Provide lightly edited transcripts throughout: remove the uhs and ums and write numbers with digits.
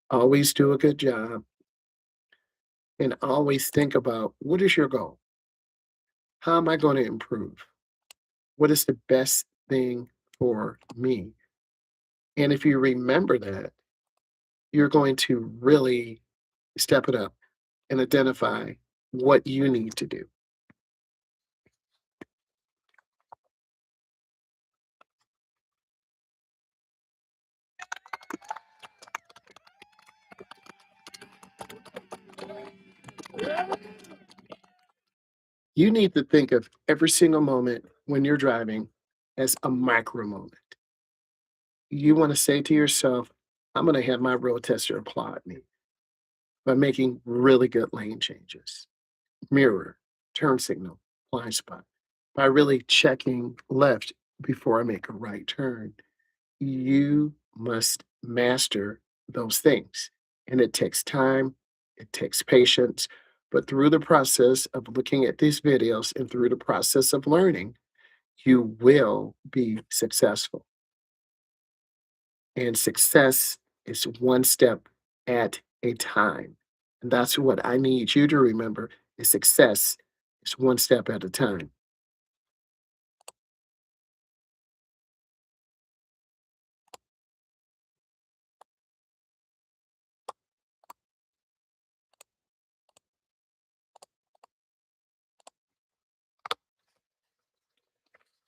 Always do a good job and always think about what is your goal? How am I going to improve? What is the best thing for me? And if you remember that, you're going to really step it up and identify what you need to do. You need to think of every single moment when you're driving as a micro moment. You want to say to yourself, I'm going to have my road tester applaud me by making really good lane changes. Mirror, turn signal, blind spot. By really checking left before I make a right turn, you must master those things. And it takes time, it takes patience. But through the process of looking at these videos and through the process of learning, you will be successful. And success is one step at a time. And that's what I need you to remember is success is one step at a time.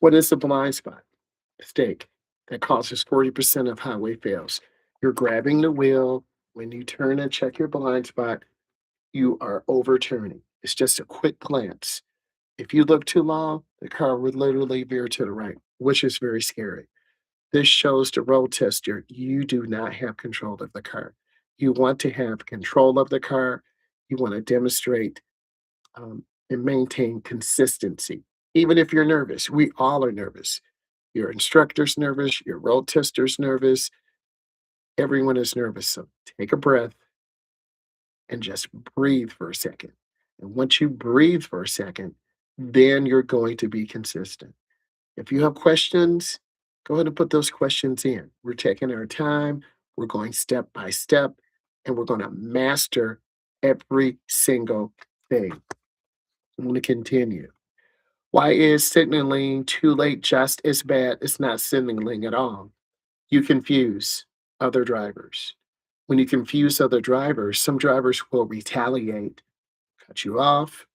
What is a blind spot? Mistake that causes 40% of highway fails. You're grabbing the wheel. When you turn and check your blind spot, you are overturning. It's just a quick glance. If you look too long, the car would literally veer to the right, which is very scary. This shows the road tester you do not have control of the car. You want to have control of the car. You want to demonstrate and maintain consistency. Even if you're nervous, we all are nervous. Your instructor's nervous, your road tester's nervous, everyone is nervous. So take a breath and just breathe for a second. And once you breathe for a second, then you're going to be consistent. If you have questions, go ahead and put those questions in. We're taking our time, we're going step by step, and we're going to master every single thing. I'm going to continue. Why is signaling too late just as bad as not signaling at all? You confuse other drivers. When you confuse other drivers, some drivers will retaliate, cut you off,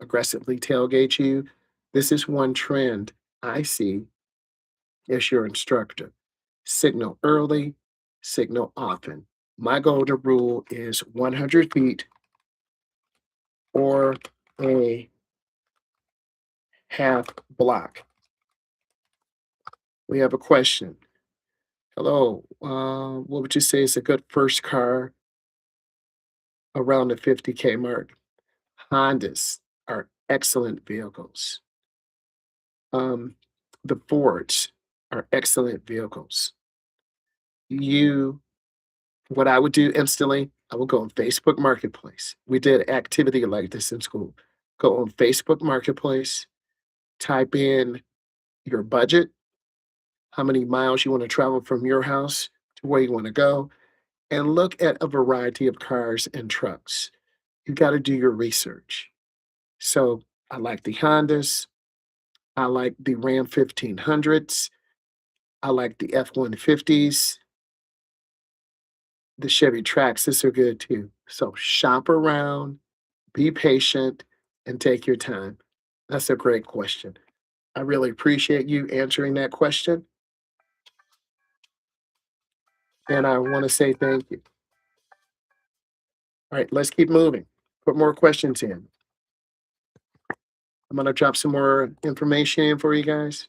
aggressively tailgate you. This is one trend I see as your instructor. Signal early, signal often. My golden rule is 100 feet or a half block. We have a question. Hello, what would you say is a good first car around the 50K mark? Hondas are excellent vehicles. Um, the Fords are excellent vehicles. You, what I would do instantly, I would go on Facebook Marketplace. We did activity like this in school. Go on Facebook Marketplace, type in your budget, how many miles you want to travel from your house to where you want to go, and look at a variety of cars and trucks. You got to do your research. So I like the Hondas. I like the Ram 1500s. I like the F-150s. The Chevy Traxxas are good too. So shop around, be patient, and take your time. That's a great question. I really appreciate you answering that question. And I want to say thank you. All right, let's keep moving. Put more questions in. I'm going to drop some more information in for you guys.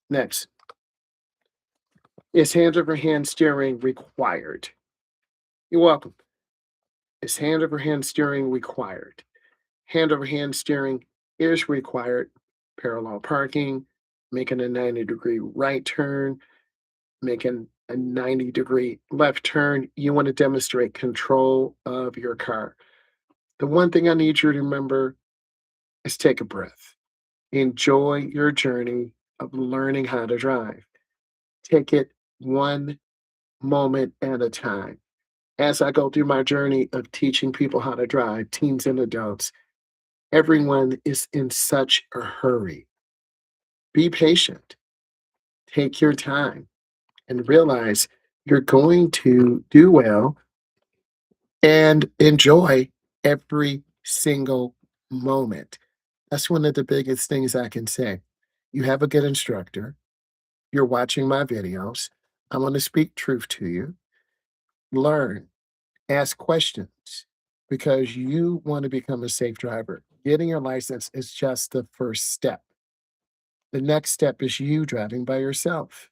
Next, is hand over hand steering required? You're welcome. Is hand over hand steering required? Hand over hand steering is required. Parallel parking, making a 90-degree right turn, making a 90-degree left turn, you want to demonstrate control of your car. The one thing I need you to remember is take a breath. Enjoy your journey of learning how to drive. Take it one moment at a time. As I go through my journey of teaching people how to drive, teens and adults, everyone is in such a hurry. Be patient, take your time, and realize you're going to do well and enjoy every single moment. That's one of the biggest things I can say. You have a good instructor, you're watching my videos. I want to speak truth to you. Learn, ask questions because you want to become a safe driver. Getting your license is just the first step. The next step is you driving by yourself,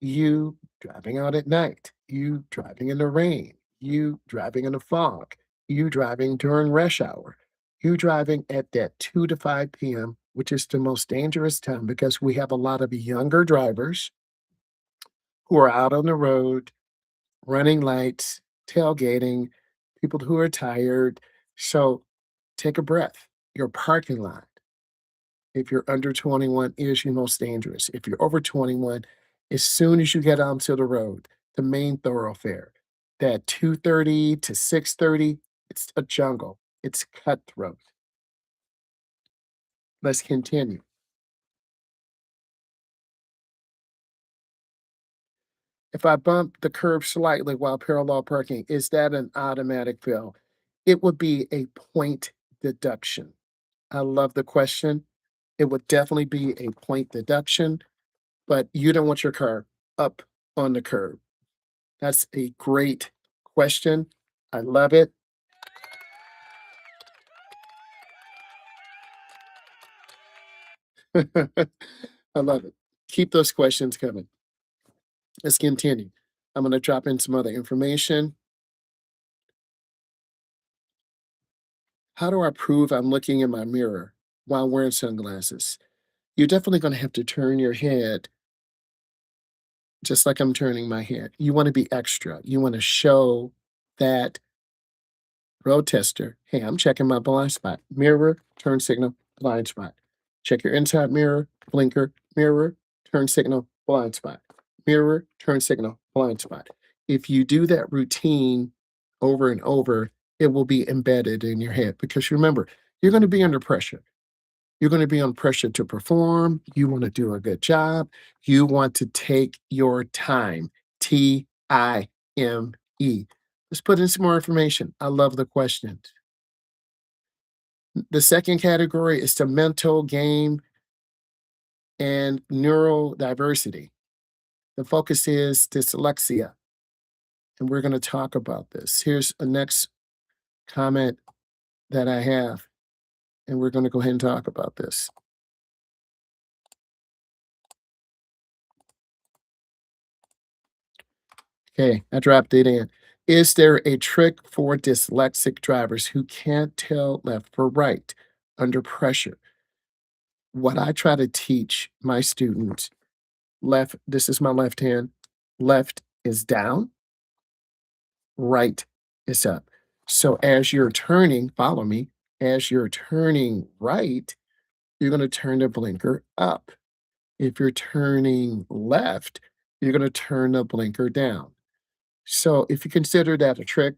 you driving out at night, you driving in the rain, you driving in the fog, you driving during rush hour, you driving at that 2 to 5 p.m., which is the most dangerous time because we have a lot of younger drivers who are out on the road, running lights, tailgating, people who are tired. So take a breath. Your parking lot, if you're under 21, is your most dangerous. If you're over 21, as soon as you get onto the road, the main thoroughfare, that 2:30 to 6:30, it's a jungle. It's cutthroat. Let's continue. If I bump the curb slightly while parallel parking, is that an automatic fail? It would be a point deduction. I love the question. It would definitely be a point deduction, but you don't want your car up on the curb. That's a great question. I love it. I love it. Keep those questions coming. Let's continue. I'm going to drop in some other information. How do I prove I'm looking in my mirror while wearing sunglasses? You're definitely going to have to turn your head just like I'm turning my head. You want to be extra. You want to show that road tester, hey, I'm checking my blind spot. Mirror, turn signal, blind spot. Check your inside mirror, blinker, mirror, turn signal, blind spot. Mirror, turn signal, blind spot. If you do that routine over and over, it will be embedded in your head because remember, you're going to be under pressure. You're going to be on pressure to perform. You want to do a good job. You want to take your time. TIME. Let's put in some more information. I love the questions. The second category is the mental game and neurodiversity. The focus is dyslexia, and we're going to talk about this. Here's a next comment that I have, and we're going to go ahead and talk about this. Okay, I dropped it in. Is there a trick for dyslexic drivers who can't tell left or right under pressure? What I try to teach my students, left, this is my left hand, left is down, right is up. So as you're turning, follow me, as you're turning right, you're going to turn the blinker up. If you're turning left, you're going to turn the blinker down. So if you consider that a trick,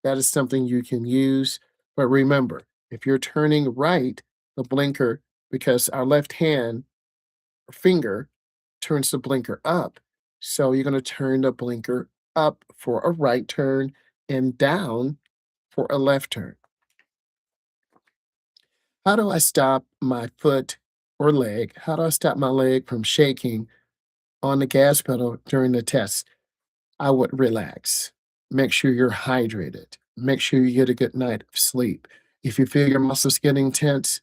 that is something you can use. But remember, if you're turning right, the blinker, because our left hand or finger turns the blinker up. So you're going to turn the blinker up for a right turn and down for a left turn. How do I stop my foot or leg? How do I stop my leg from shaking on the gas pedal during the test? I would relax. Make sure you're hydrated. Make sure you get a good night of sleep. If you feel your muscles getting tense,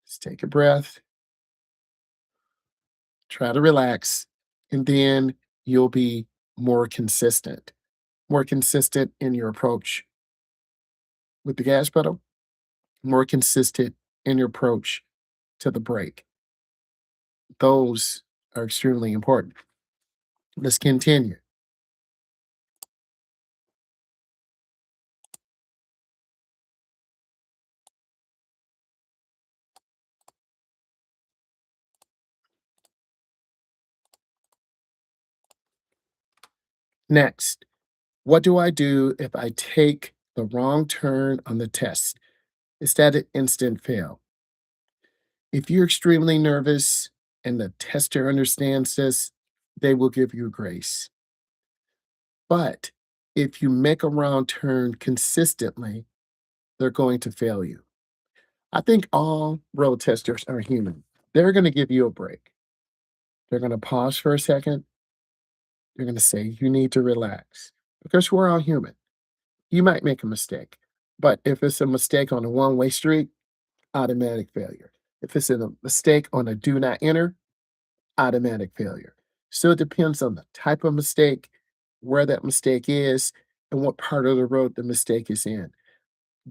just take a breath, try to relax, and then you'll be more consistent in your approach with the gas pedal, more consistent in your approach to the brake. Those are extremely important. Let's continue. Next, what do I do if I take the wrong turn on the test? Is that an instant fail? If you're extremely nervous and the tester understands this, they will give you grace. But if you make a wrong turn consistently, they're going to fail you. I think all road testers are human. They're going to give you a break. They're going to pause for a second. They're going to say, you need to relax because we're all human. You might make a mistake, but if it's a mistake on a one-way street, automatic failure. If it's a mistake on a do not enter, automatic failure. So it depends on the type of mistake, where that mistake is, and what part of the road the mistake is in.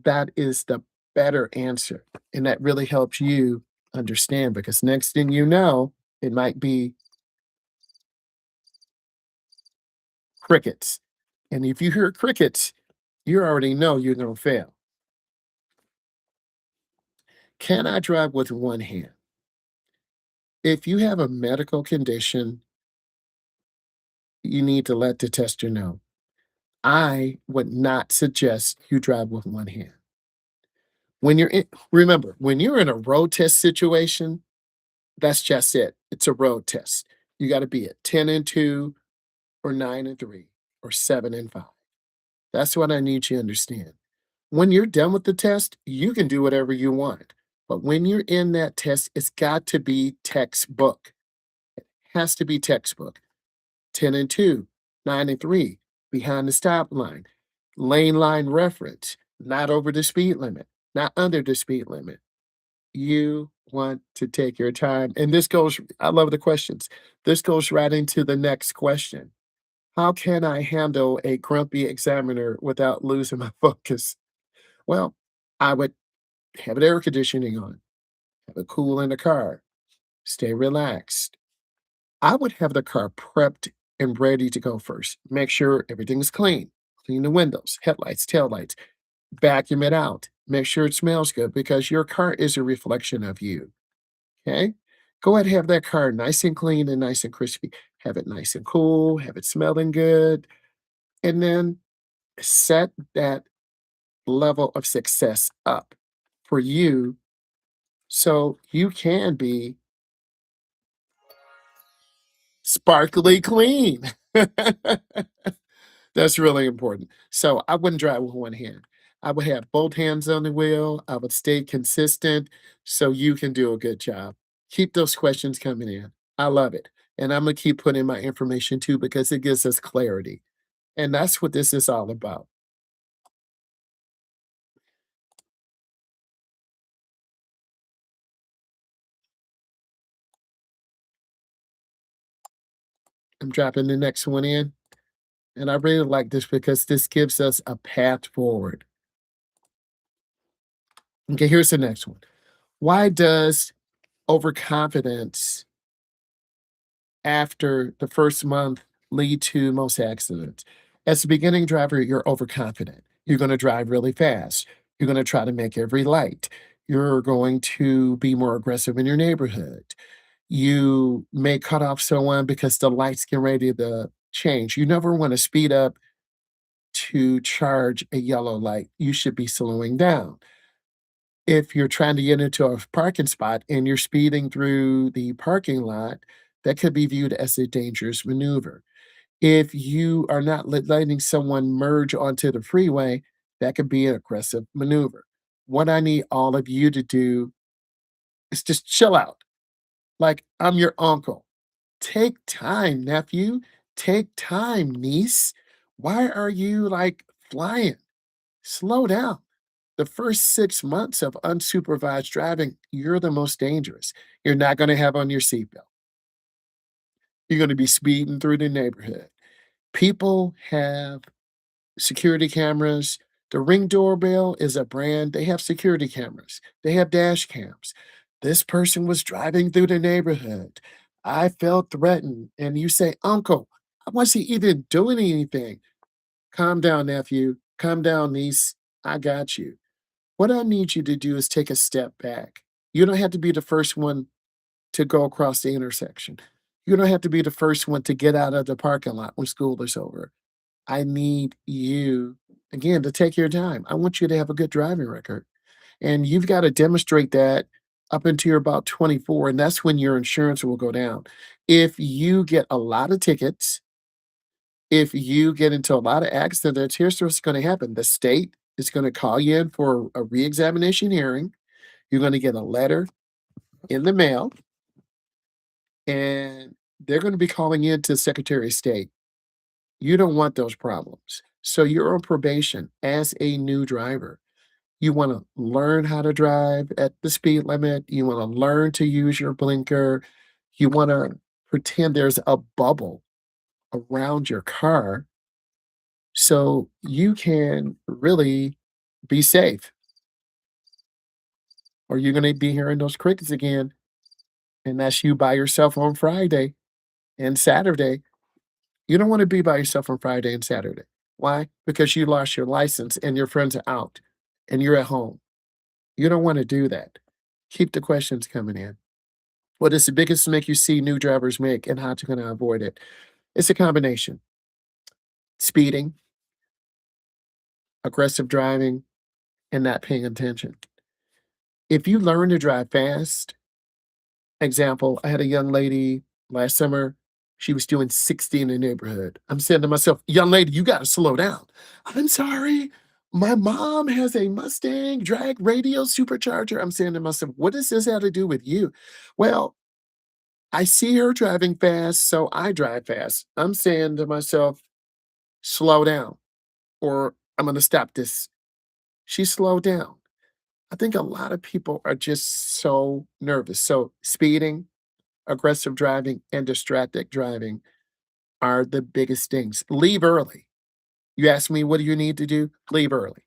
That is the better answer. And that really helps you understand because next thing you know, it might be crickets. And if you hear crickets, you already know you're going to fail. Can I drive with one hand? If you have a medical condition, you need to let the tester know. I would not suggest you drive with one hand. When you're in, remember, when you're in a road test situation, that's just it. It's a road test. You got to be at 10 and 2 or 9 and 3 or 7 and 5. That's what I need you to understand. When you're done with the test, you can do whatever you want. But when you're in that test, it's got to be textbook. Has to be textbook. 10 and 2, 9 and 3, behind the stop line, lane line reference, not over the speed limit, not under the speed limit. You want to take your time. And this goes, I love the questions. This goes right into the next question. How can I handle a grumpy examiner without losing my focus? Well, I would have an air conditioning on, have it cool in the car, stay relaxed. I would have the car prepped and ready to go first. Make sure everything's clean. Clean the windows, headlights, taillights, vacuum it out. Make sure it smells good because your car is a reflection of you. Okay? Go ahead and have that car nice and clean and nice and crispy. Have it nice and cool, have it smelling good, and then set that level of success up for you so you can be sparkly clean. That's really important. So I wouldn't drive with one hand. I would have both hands on the wheel. I would stay consistent so you can do a good job. Keep those questions coming in. I love it. And I'm going to keep putting my information too because it gives us clarity. And that's what this is all about. I'm dropping the next one in. And I really like this because this gives us a path forward. Okay, here's the next one. Why does overconfidence after the first month lead to most accidents? As a beginning driver, you're overconfident. You're going to drive really fast. You're going to try to make every light. You're going to be more aggressive in your neighborhood. You may cut off someone because the lights get ready to change. You never want to speed up to charge a yellow light. You should be slowing down. If you're trying to get into a parking spot and you're speeding through the parking lot, that could be viewed as a dangerous maneuver. If you are not letting someone merge onto the freeway, that could be an aggressive maneuver. What I need all of you to do is just chill out. Like I'm your uncle. Take time, nephew. Take time, niece. Why are you like flying? Slow down. The first 6 months of unsupervised driving, you're the most dangerous. You're not gonna have on your seatbelt. You're gonna be speeding through the neighborhood. People have security cameras. The Ring doorbell is a brand. They have security cameras. They have dash cams. This person was driving through the neighborhood. I felt threatened. And you say, Uncle, I wasn't even doing anything. Calm down, nephew. Calm down, niece. I got you. What I need you to do is take a step back. You don't have to be the first one to go across the intersection. You don't have to be the first one to get out of the parking lot when school is over. I need you, again, to take your time. I want you to have a good driving record. And you've got to demonstrate that up until you're about 24, and that's when your insurance will go down. If you get a lot of tickets, if you get into a lot of accidents, here's what's going to happen. The state is going to call you in for a reexamination hearing. You're going to get a letter in the mail, and they're going to be calling in to Secretary of State. You don't want those problems. So you're on probation as a new driver. You want to learn how to drive at the speed limit. You want to learn to use your blinker. You want to pretend there's a bubble around your car so you can really be safe, or you're going to be hearing those crickets again. And that's you by yourself on Friday and Saturday. You don't want to be by yourself on Friday and Saturday. Why? Because you lost your license and your friends are out and you're at home. You don't want to do that. Keep the questions coming in. What is the biggest mistake you see new drivers make and how to kind of avoid it? It's a combination: speeding, aggressive driving, and not paying attention. If you learn to drive fast, example, I had a young lady last summer. She was doing 60 in the neighborhood. I'm saying to myself, young lady, you got to slow down. I'm sorry. My mom has a Mustang drag radio supercharger. I'm saying to myself, what does this have to do with you? Well, I see her driving fast, so I drive fast. I'm saying to myself, slow down, or I'm going to stop this. She slowed down. I think a lot of people are just so nervous. So, speeding, aggressive driving, and distracted driving are the biggest things. Leave early. You ask me, what do you need to do? Leave early.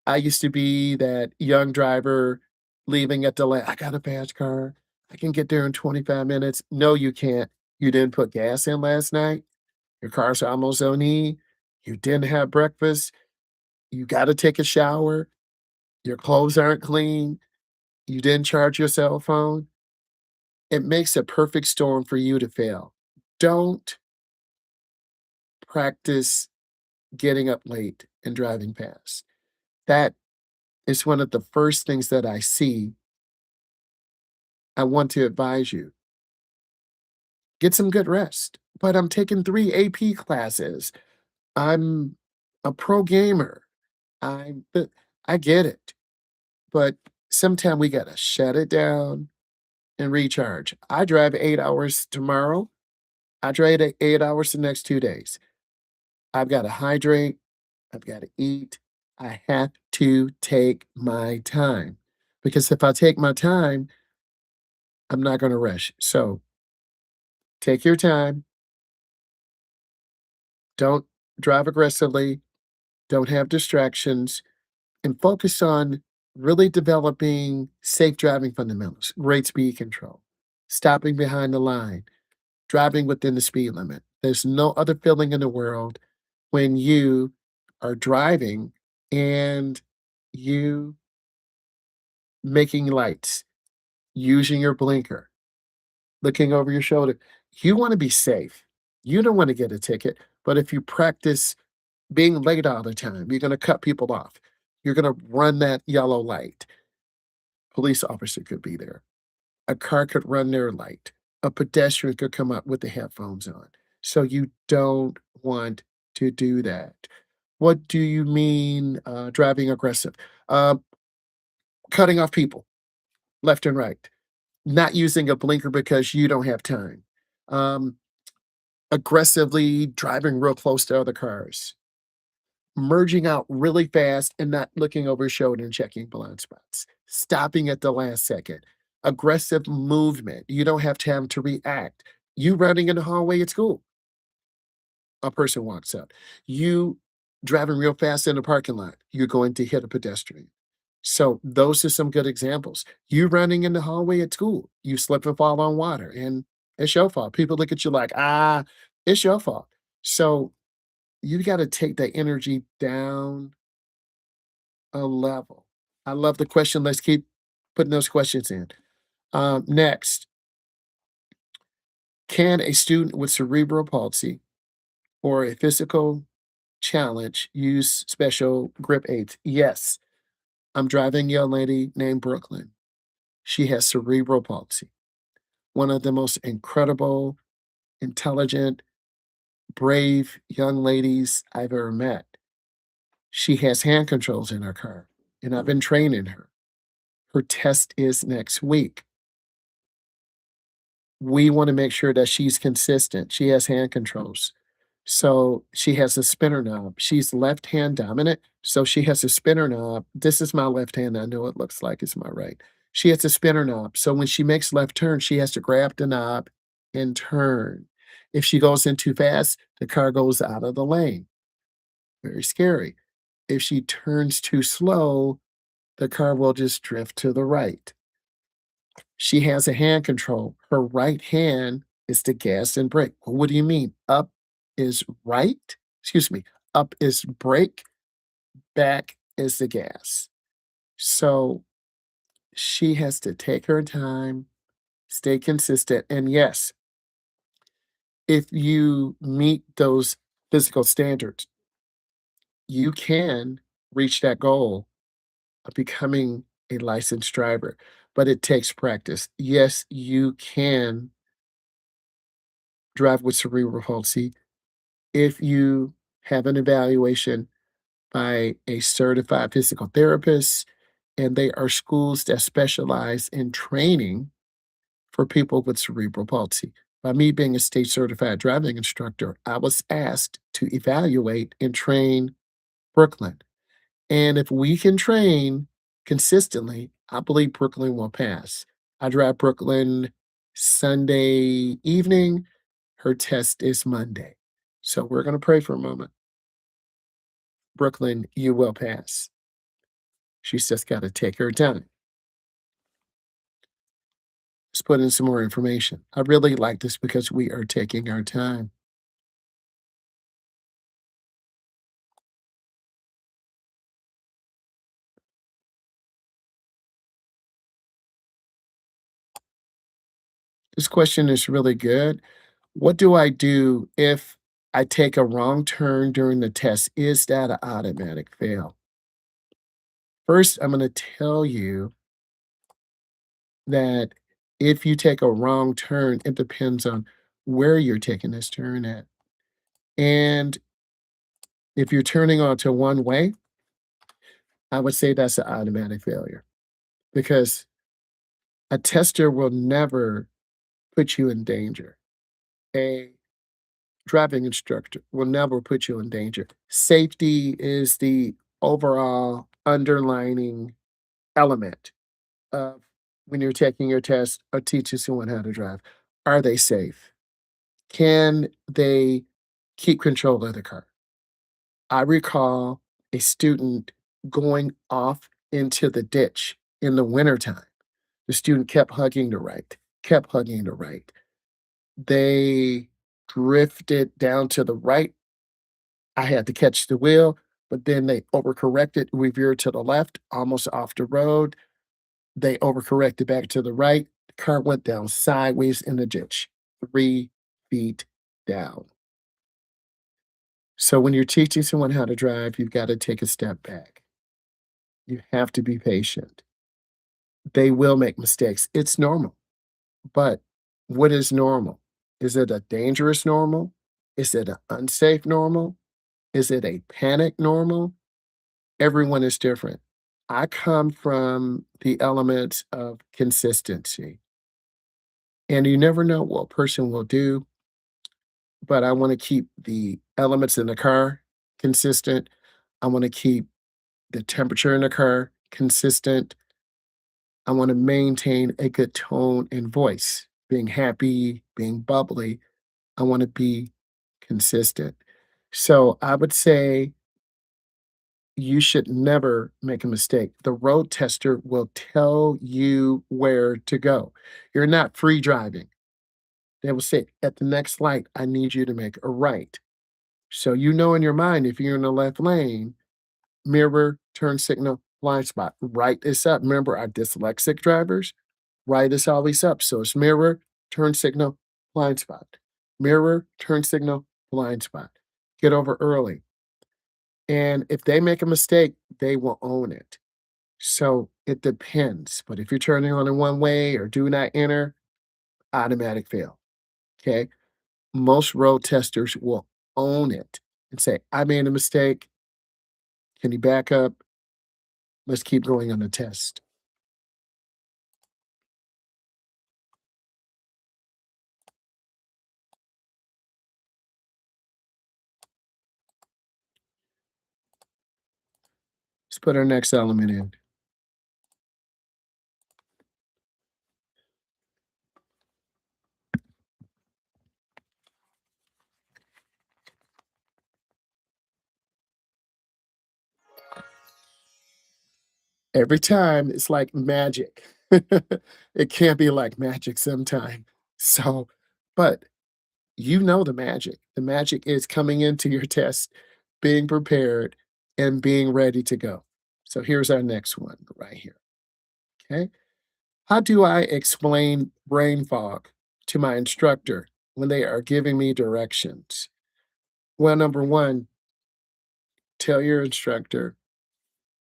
I used to be that young driver leaving at the I got a fast car. I can get there in 25 minutes. No, you can't. You didn't put gas in last night. Your car's almost on E. You didn't have breakfast. You got to take a shower. Your clothes aren't clean. You didn't charge your cell phone. It makes a perfect storm for you to fail. Don't practice getting up late and driving fast. That is one of the first things that I see. I want to advise you, get some good rest. But I'm taking 3 AP classes. I'm a pro gamer. I get it. But sometime we gotta shut it down and recharge. I drive 8 hours tomorrow. I drive 8 hours the next 2 days. I've gotta hydrate. I've gotta eat. I have to take my time, because if I take my time, I'm not gonna rush. So, take your time. Don't drive aggressively. Don't have distractions, and focus on really developing safe driving fundamentals, great speed control, stopping behind the line, driving within the speed limit. There's no other feeling in the world when you are driving and you making lights, using your blinker, looking over your shoulder. You want to be safe. You don't want to get a ticket. But if you practice being late all the time, you're going to cut people off. You're going to run that yellow light. Police officer could be there. A car could run their light. A pedestrian could come up with the headphones on. So you don't want to do that. What do you mean driving aggressive? Uh, Cutting off people left and right. Not using a blinker because you don't have time. Um, Aggressively driving real close to other cars. Merging out really fast and not looking over your shoulder and checking blind spots. Stopping at the last second. Aggressive movement. You don't have time to react. You running in the hallway at school, a person walks up. You driving real fast in the parking lot, you're going to hit a pedestrian. So those are some good examples. You running in the hallway at school, you slip and fall on water, and it's your fault. People look at you like, it's your fault. So you got to take that energy down a level. I love the question. Let's keep putting those questions in. Next, can a student with cerebral palsy or a physical challenge, use special grip aids. Yes, I'm driving a young lady named Brooklyn. She has cerebral palsy, one of the most incredible, intelligent, brave young ladies I've ever met. She has hand controls in her car, and I've been training her. Her test is next week. We want to make sure that she's consistent. She has hand controls. So she has a spinner knob. She's left hand dominant. So she has a spinner knob. This is my left hand. I know it looks like it's my right. She has a spinner knob. So when she makes left turn, she has to grab the knob and turn. If she goes in too fast, the car goes out of the lane. Very scary. If she turns too slow, the car will just drift to the right. She has a hand control. Her right hand is the gas and brake. Well, what do you mean? Up is right? Excuse me. Up is brake, back is the gas. So she has to take her time, stay consistent. And yes, if you meet those physical standards, you can reach that goal of becoming a licensed driver, but it takes practice. Yes, you can drive with cerebral palsy if you have an evaluation by a certified physical therapist, and they are schools that specialize in training for people with cerebral palsy. By me being a state certified driving instructor, I was asked to evaluate and train Brooklyn. And if we can train consistently, I believe Brooklyn will pass. I drive Brooklyn Sunday evening. Her test is Monday. So we're going to pray for a moment. Brooklyn, you will pass. She's just got to take her time. Let's put in some more information. I really like this because we are taking our time. This question is really good. What do I do if I take a wrong turn during the test? Is that an automatic fail? First, I'm going to tell you that if you take a wrong turn, it depends on where you're taking this turn at. And if you're turning onto one way, I would say that's an automatic failure because a tester will never put you in danger. A driving instructor will never put you in danger. Safety is the overall underlining element of when you're taking your test or teaching someone how to drive. Are they safe? Can they keep control of the car? I recall a student going off into the ditch in the wintertime. The student kept hugging the right, kept hugging the right. They drifted down to the right. I had to catch the wheel, but then they overcorrected. We veered to the left, almost off the road. They overcorrected back to the right. The car went down sideways in the ditch, 3 feet down. So when you're teaching someone how to drive, you've got to take a step back. You have to be patient. They will make mistakes. It's normal. But what is normal? Is it a dangerous normal? Is it an unsafe normal? Is it a panic normal? Everyone is different. I come from the elements of consistency, and you never know what a person will do, but I want to keep the elements in the car consistent. I want to keep the temperature in the car consistent. I want to maintain a good tone and voice, being happy, being bubbly. I want to be consistent. So I would say you should never make a mistake. The road tester will tell you where to go. You're not free driving. They will say, at the next light, I need you to make a right. So you know in your mind, if you're in the left lane, mirror, turn signal, blind spot. Right is up. Remember, our dyslexic drivers, right is always up. So it's mirror, turn signal, blind spot. Mirror, turn signal, blind spot. Get over early. And if they make a mistake, they will own it. So it depends. But if you're turning on in one way or do not enter, automatic fail. Okay. Most road testers will own it and say, I made a mistake. Can you back up? Let's keep going on the test. Let's put our next element in. Every time it's like magic. It can be like magic sometime. So, but you know the magic. The magic is coming into your test, being prepared, and being ready to go. So here's our next one right here. Okay. How do I explain brain fog to my instructor when they are giving me directions? Well, number one, tell your instructor,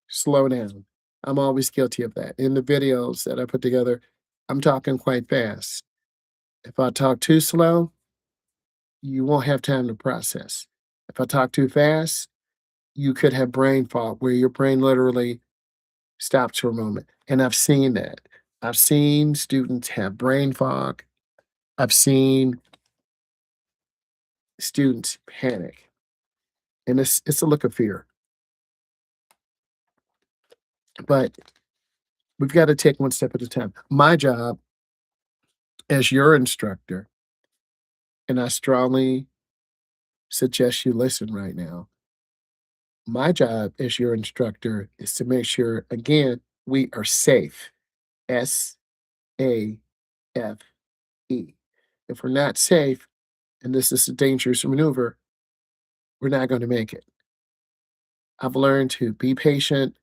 slow down. I'm always guilty of that. In the videos that I put together, I'm talking quite fast. If I talk too slow, you won't have time to process. If I talk too fast, you could have brain fog where your brain literally stops for a moment. And I've seen that. I've seen students have brain fog. I've seen students panic. And it's a look of fear. But we've got to take one step at a time. My job as your instructor, and I strongly suggest you listen right now. My job as your instructor is to make sure, again, we are safe. SAFE. If we're not safe, and this is a dangerous maneuver, we're not going to make it. I've learned to be patient,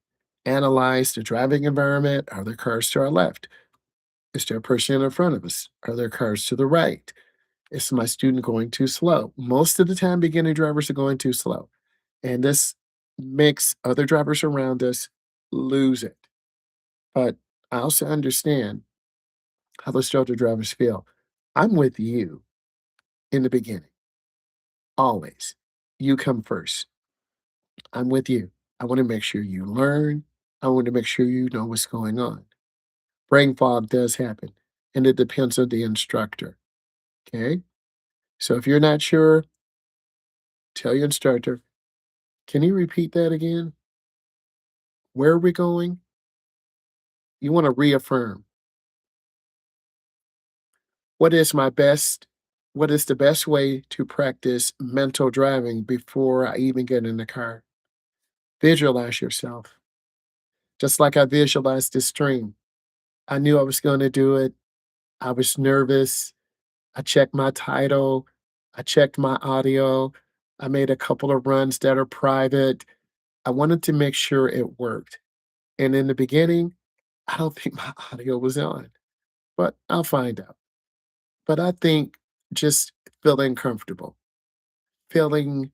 analyze the driving environment. Are there cars to our left? Is there a person in front of us? Are there cars to the right? Is my student going too slow? Most of the time, beginning drivers are going too slow. And this makes other drivers around us lose it. But I also understand how the shoulder drivers feel. I'm with you in the beginning, always. You come first. I'm with you. I want to make sure you learn. I want to make sure you know what's going on. Brain fog does happen, and it depends on the instructor. Okay. So if you're not sure, tell your instructor, can you repeat that again? Where are we going? You want to reaffirm. What is my best? What is the best way to practice mental driving before I even get in the car? Visualize yourself. Just like I visualized this stream. I knew I was going to do it. I was nervous. I checked my title. I checked my audio. I made a couple of runs that are private. I wanted to make sure it worked. And in the beginning, I don't think my audio was on, but I'll find out. But I think just feeling comfortable, feeling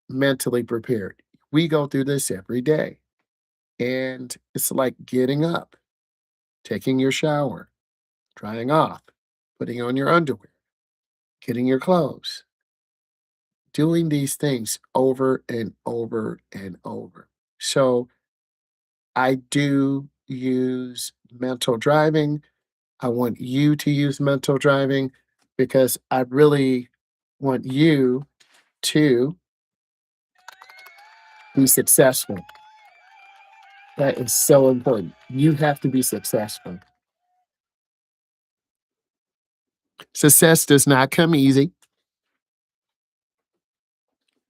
mentally prepared. We go through this every day. And it's like getting up, taking your shower, drying off, putting on your underwear, getting your clothes, doing these things over and over and over. So I do use mental driving. I want you to use mental driving because I really want you to be successful. That is so important. You have to be successful. Success does not come easy.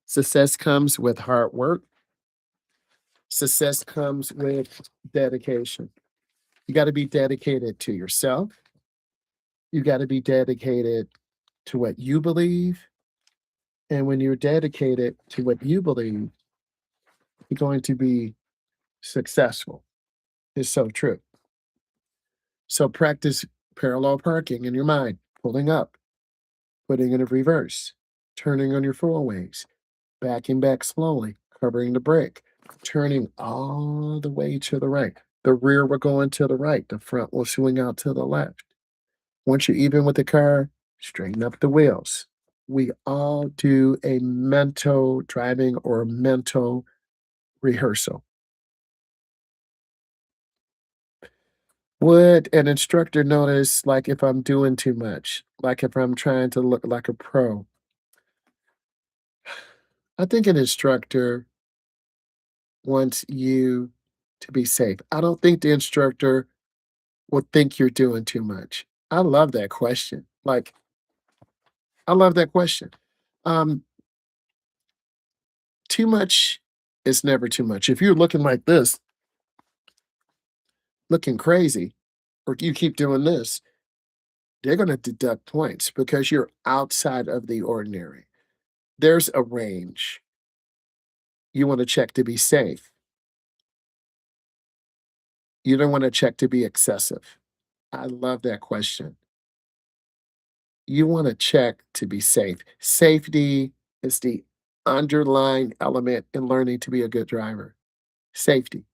Success comes with hard work. Success comes with dedication. You got to be dedicated to yourself. You got to be dedicated to what you believe. And when you're dedicated to what you believe, you're going to be successful. It's so true. So practice parallel parking in your mind, pulling up, putting in a reverse, turning on your four ways, backing back slowly, covering the brake, turning all the way to the right. The rear will go into the right, the front will swing out to the left. Once you're even with the car, straighten up the wheels. We all do a mental driving or mental rehearsal. Would an instructor notice, like, if I'm doing too much? Like, if I'm trying to look like a pro? I think an instructor wants you to be safe. I don't think the instructor would think you're doing too much. I love that question. Like, I love that question. Um, Too much is never too much. If you're looking like this, looking crazy, or you keep doing this, they're going to deduct points because you're outside of the ordinary. There's a range. You want to check to be safe. You don't want to check to be excessive. I love that question. You want to check to be safe. Safety is the underlying element in learning to be a good driver. Safety.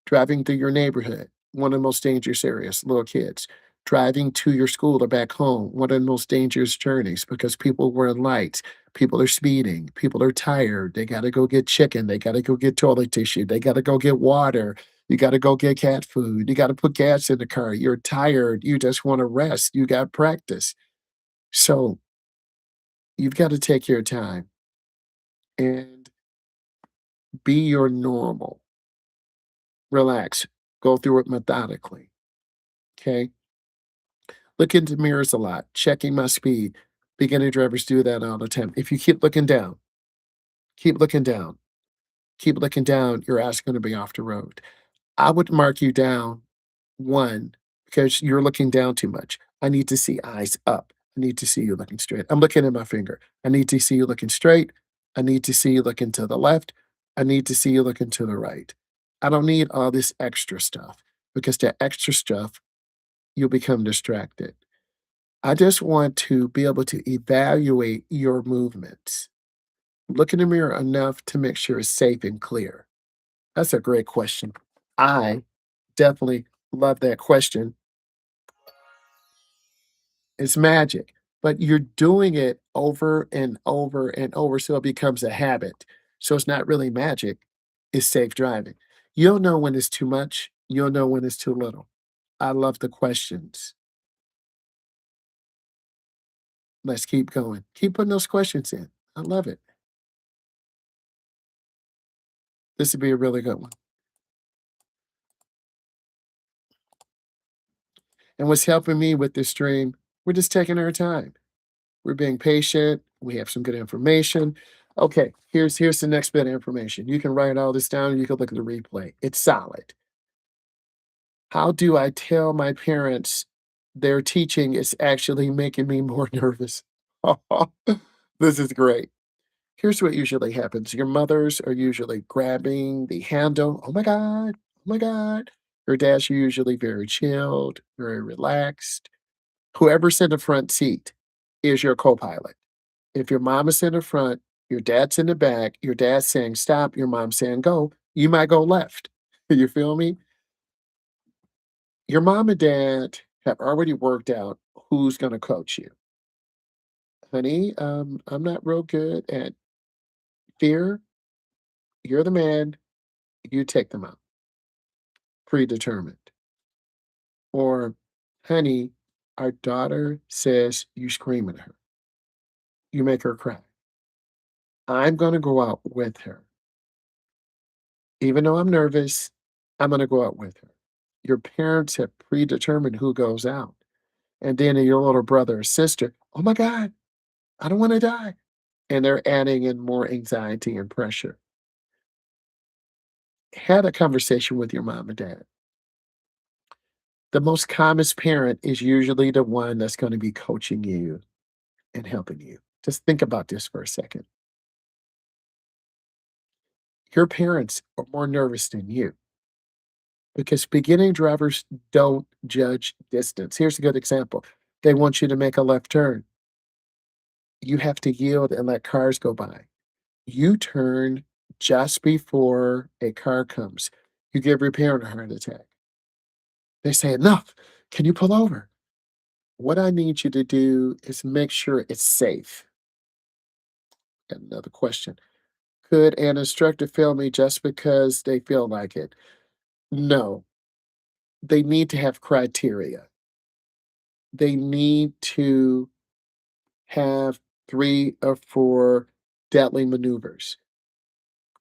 Driving through your neighborhood, one of the most dangerous areas, little kids. Driving to your school or back home, one of the most dangerous journeys because people wearing lights, people are speeding, people are tired, they gotta go get chicken, they gotta go get toilet tissue, they gotta go get water, you gotta go get cat food, you gotta put gas in the car, you're tired, you just wanna rest, you got practice. So, you've gotta take your time and be your normal. Relax, go through it methodically, okay? Look into mirrors a lot, checking my speed. Beginning drivers do that all the time. If you keep looking down, keep looking down, keep looking down, your ass gonna be off the road. I would mark you down, 1, because you're looking down too much. I need to see eyes up. I need to see you looking straight. I'm looking at my finger. I need to see you looking straight. I need to see you looking to the left. I need to see you looking to the right. I don't need all this extra stuff because that extra stuff, you'll become distracted. I just want to be able to evaluate your movements. Look in the mirror enough to make sure it's safe and clear. That's a great question. I definitely love that question. It's magic, but you're doing it over and over and over so it becomes a habit. So it's not really magic, it's safe driving. You'll know when it's too much, you'll know when it's too little. I love the questions. Let's keep going. Keep putting those questions in. I love it. This would be a really good one. And what's helping me with this stream, we're just taking our time. We're being patient. We have some good information. Okay, here's the next bit of information. You can write all this down. You can look at the replay. It's solid. How do I tell my parents their teaching is actually making me more nervous? This is great. Here's what usually happens. Your mothers are usually grabbing the handle. Oh my God. Oh my God. Your dad's usually very chilled, very relaxed. Whoever's in the front seat is your co-pilot. If your mom is in the front, your dad's in the back, your dad's saying stop, your mom's saying go, you might go left. You feel me? Your mom and dad have already worked out who's going to coach you. Honey, I'm not real good at fear. You're the man. You take them out. Predetermined. Or, honey, our daughter says you scream at her. You make her cry. I'm going to go out with her. Even though I'm nervous, I'm going to go out with her. Your parents have predetermined who goes out. And then your little brother or sister, oh my God, I don't want to die. And they're adding in more anxiety and pressure. Had a conversation with your mom and dad. The most calmest parent is usually the one that's going to be coaching you and helping you. Just think about this for a second. Your parents are more nervous than you because beginning drivers don't judge distance. Here's a good example. They want you to make a left turn. You have to yield and let cars go by. You turn just before a car comes, you give your parent a heart attack. They say, enough. Can you pull over? What I need you to do is make sure it's safe. Got another question. Could an instructor fail me just because they feel like it? No, they need to have criteria. They need to have 3 or 4 deadly maneuvers.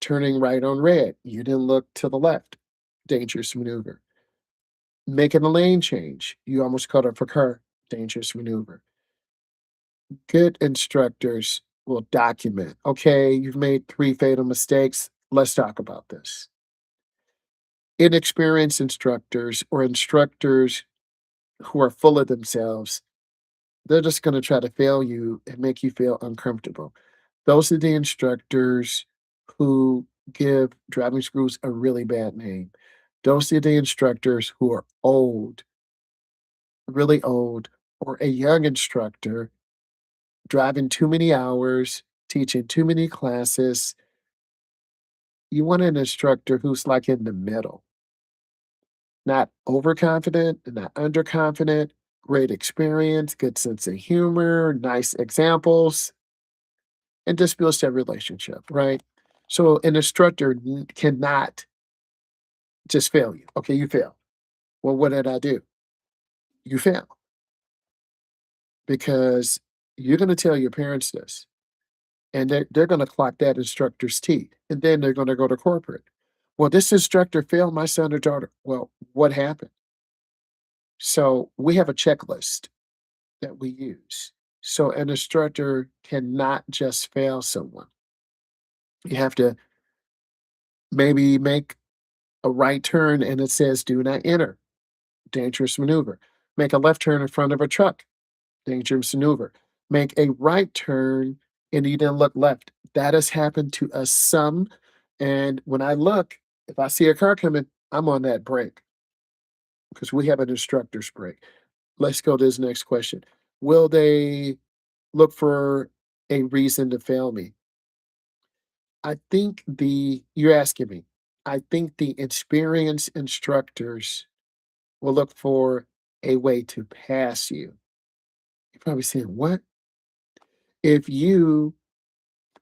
Turning right on red, you didn't look to the left, dangerous maneuver. Making a lane change, you almost caught up a car, dangerous maneuver. Good instructors will document, okay, you've made 3 fatal mistakes. Let's talk about this. Inexperienced instructors or instructors who are full of themselves, they're just going to try to fail you and make you feel uncomfortable. Those are the instructors who give driving schools a really bad name. Those are the instructors who are old, really old, or a young instructor driving too many hours, teaching too many classes. You want an instructor who's like in the middle, not overconfident, not underconfident, great experience, good sense of humor, nice examples, and just builds that relationship, right? So an instructor cannot just fail you. Okay, you fail. Well, what did I do? You fail because you're going to tell your parents this, and they're going to clock that instructor's teeth, and then they're going to go to corporate. Well, this instructor failed my son or daughter. Well, what happened? So we have a checklist that we use. So an instructor cannot just fail someone. You have to maybe make a right turn and it says do not enter, dangerous maneuver. Make a left turn in front of a truck, dangerous maneuver. Make a right turn and you didn't look left. That has happened to us some. And when I look, if I see a car coming, I'm on that brake because we have an instructor's brake. Let's go to this next question. Will they look for a reason to fail me? You're asking me, I think the experienced instructors will look for a way to pass you. You're probably saying, what? If you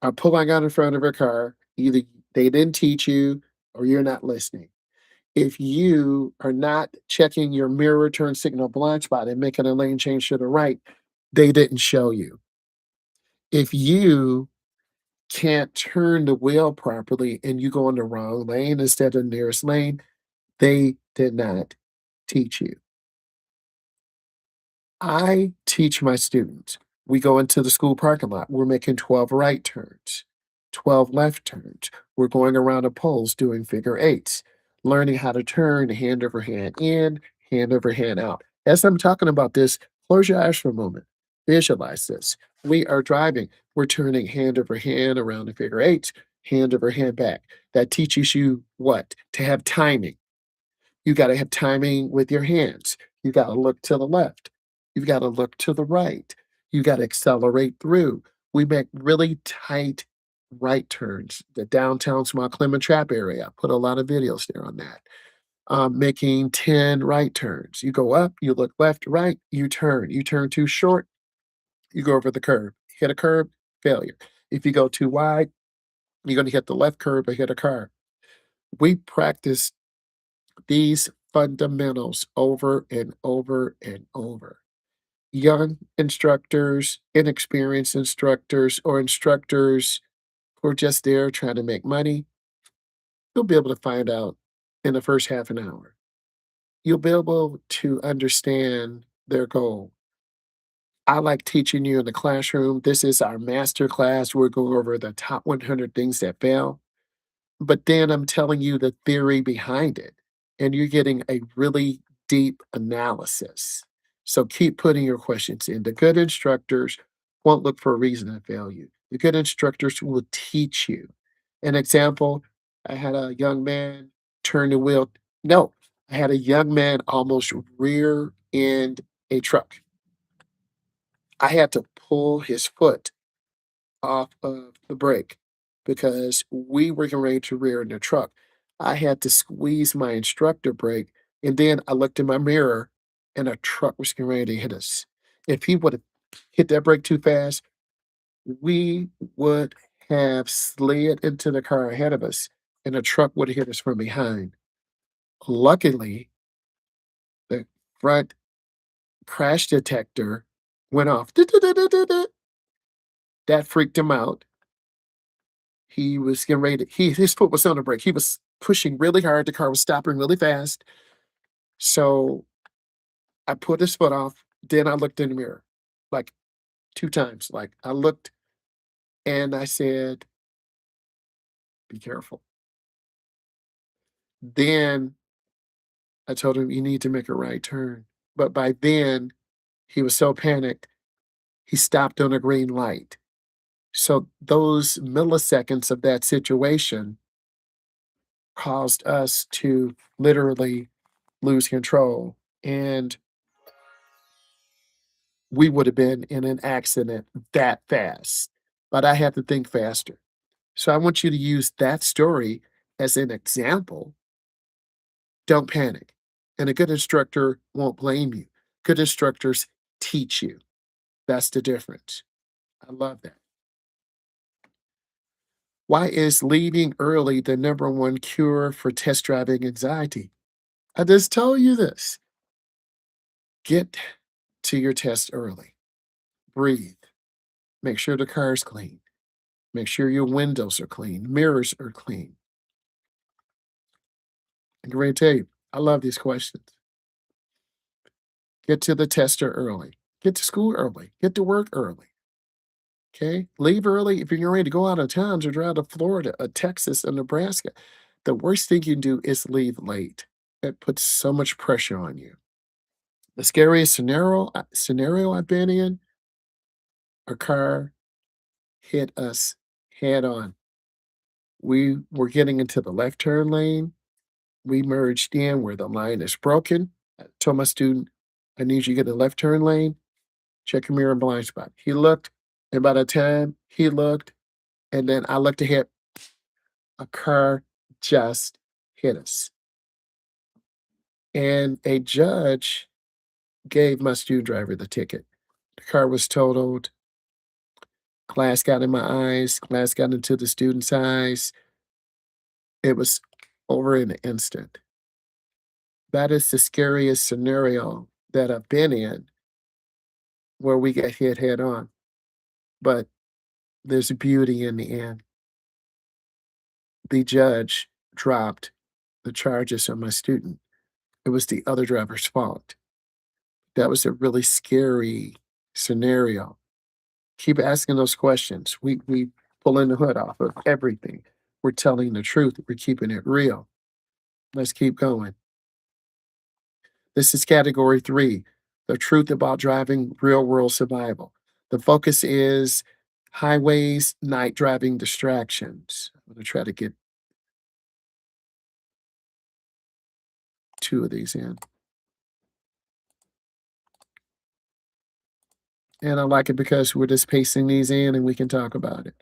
are pulling out in front of a car, either they didn't teach you or you're not listening. If you are not checking your mirror turn signal blind spot and making a lane change to the right, they didn't show you. If you can't turn the wheel properly and you go in the wrong lane instead of the nearest lane, they did not teach you. I teach my students. We go into the school parking lot. We're making 12 right turns, 12 left turns. We're going around the poles doing figure eights, learning how to turn hand over hand in, hand over hand out. As I'm talking about this, close your eyes for a moment. Visualize this. We are driving. We're turning hand over hand around the figure eights, hand over hand back. That teaches you what? To have timing. You gotta have timing with your hands. You gotta look to the left. You've gotta look to the right. You gotta accelerate through. We make really tight right turns. The downtown Small Clement Trap area, I put a lot of videos there on that. Making 10 right turns. You go up, you look left, right, you turn. You turn too short, you go over the curb. Hit a curb, failure. If you go too wide, you're gonna hit the left curb or hit a car. We practice these fundamentals over and over and over. Young instructors, inexperienced instructors, or instructors who are just there trying to make money, you'll be able to find out in the first half an hour. You'll be able to understand their goal. I like teaching you in the classroom. This is our master class. We're going over the top 100 things that fail. But then I'm telling you the theory behind it, and you're getting a really deep analysis. So keep putting your questions in. The good instructors won't look for a reason to fail you. The good instructors will teach you. An example, I had a young man turn the wheel. No, I had a young man almost rear end a truck. I had to pull his foot off of the brake because we were getting ready to rear in the truck. I had to squeeze my instructor brake, and then I looked in my mirror, and a truck was getting ready to hit us. If he would have hit that brake too fast, we would have slid into the car ahead of us, and the truck would have hit us from behind. Luckily, the front crash detector went off. That freaked him out. He was getting ready to his foot was on the brake. He was pushing really hard. The car was stopping really fast. So I put his foot off. Then I looked in the mirror like 2 times. Like I looked and I said, "Be careful." Then I told him, "You need to make a right turn." But by then, he was so panicked, he stopped on a green light. So those milliseconds of that situation caused us to literally lose control. And we would have been in an accident that fast, but I had to think faster. So I want you to use that story as an example. Don't panic. And a good instructor won't blame you. Good instructors teach you. That's the difference. I love that. Why is leaving early the number one cure for test driving anxiety? I just told you this. Get to your test early. Breathe. Make sure the car's clean. Make sure your windows are clean, mirrors are clean. I'm ready to tell you, I love these questions. Get to the tester early. Get to school early. Get to work early. Okay? Leave early if you're ready to go out of town to drive to Florida, Texas, or Nebraska. The worst thing you can do is leave late. That puts so much pressure on you. The scariest scenario I've been in, a car hit us head on. We were getting into the left turn lane. We merged in where the line is broken. I told my student, I need you to get in the left turn lane, check your mirror and blind spot. He looked, and by the time he looked, and then I looked ahead, a car just hit us. And a judge gave my student driver the ticket. The car was totaled. Glass got in my eyes, glass got into the student's eyes. It was over in an instant. That is the scariest scenario that I've been in where we get hit head on. But there's beauty in the end. The judge dropped the charges on my student. It was the other driver's fault. That was a really scary scenario. Keep asking those questions. We pulling the hood off of everything. We're telling the truth. We're keeping it real. Let's keep going. This is category 3, the truth about driving real world survival. The focus is highways, night driving distractions. I'm going to try to get 2 of these in. And I like it because we're just pasting these in and we can talk about it.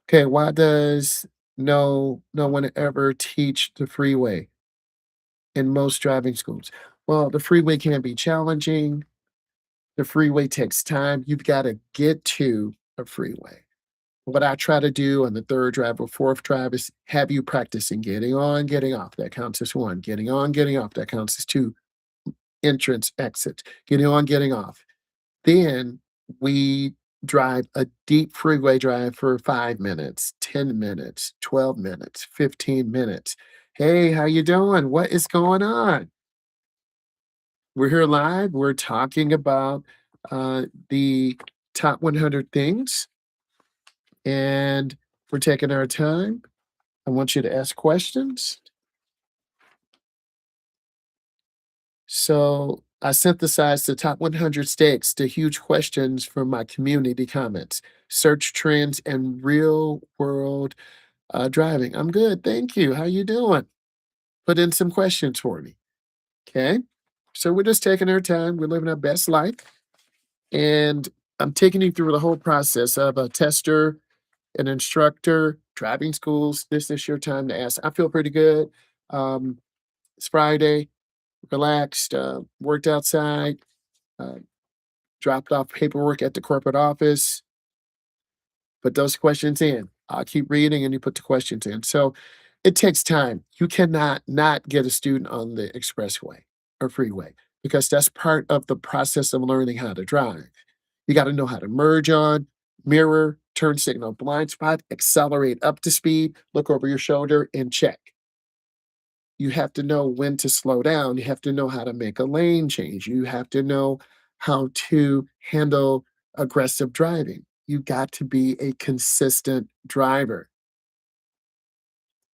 Okay, why does no one ever teach the freeway in most driving schools? Well, the freeway can be challenging. The freeway takes time. You've got to get to a freeway. What I try to do on the 3rd drive or 4th drive is have you practicing getting on, getting off. That counts as 1. Getting on, getting off. That counts as 2. Entrance, exit. Getting on, getting off. Then we drive a deep freeway drive for 5 minutes, 10 minutes, 12 minutes, 15 minutes. Hey, how you doing? What is going on? We're here live. We're talking about the top 100 things, and we're taking our time. I want you to ask questions. So I synthesized the top 100 stakes to huge questions from my community comments, search trends, and real world driving. I'm good, thank you. How you doing? Put in some questions for me. Okay. So we're just taking our time. We're living our best life. And I'm taking you through the whole process of a tester, an instructor, driving schools, this is your time to ask. I feel pretty good. Um, it's Friday, relaxed, worked outside, uh, dropped off paperwork at the corporate office, put those questions in. I'll keep reading and you put the questions in. So it takes time. You cannot not get a student on the expressway or freeway because that's part of the process of learning how to drive. You got to know how to merge on, mirror, turn signal, blind spot, accelerate up to speed, look over your shoulder, and check. You have to know when to slow down. You have to know how to make a lane change. You have to know how to handle aggressive driving. You got to be a consistent driver.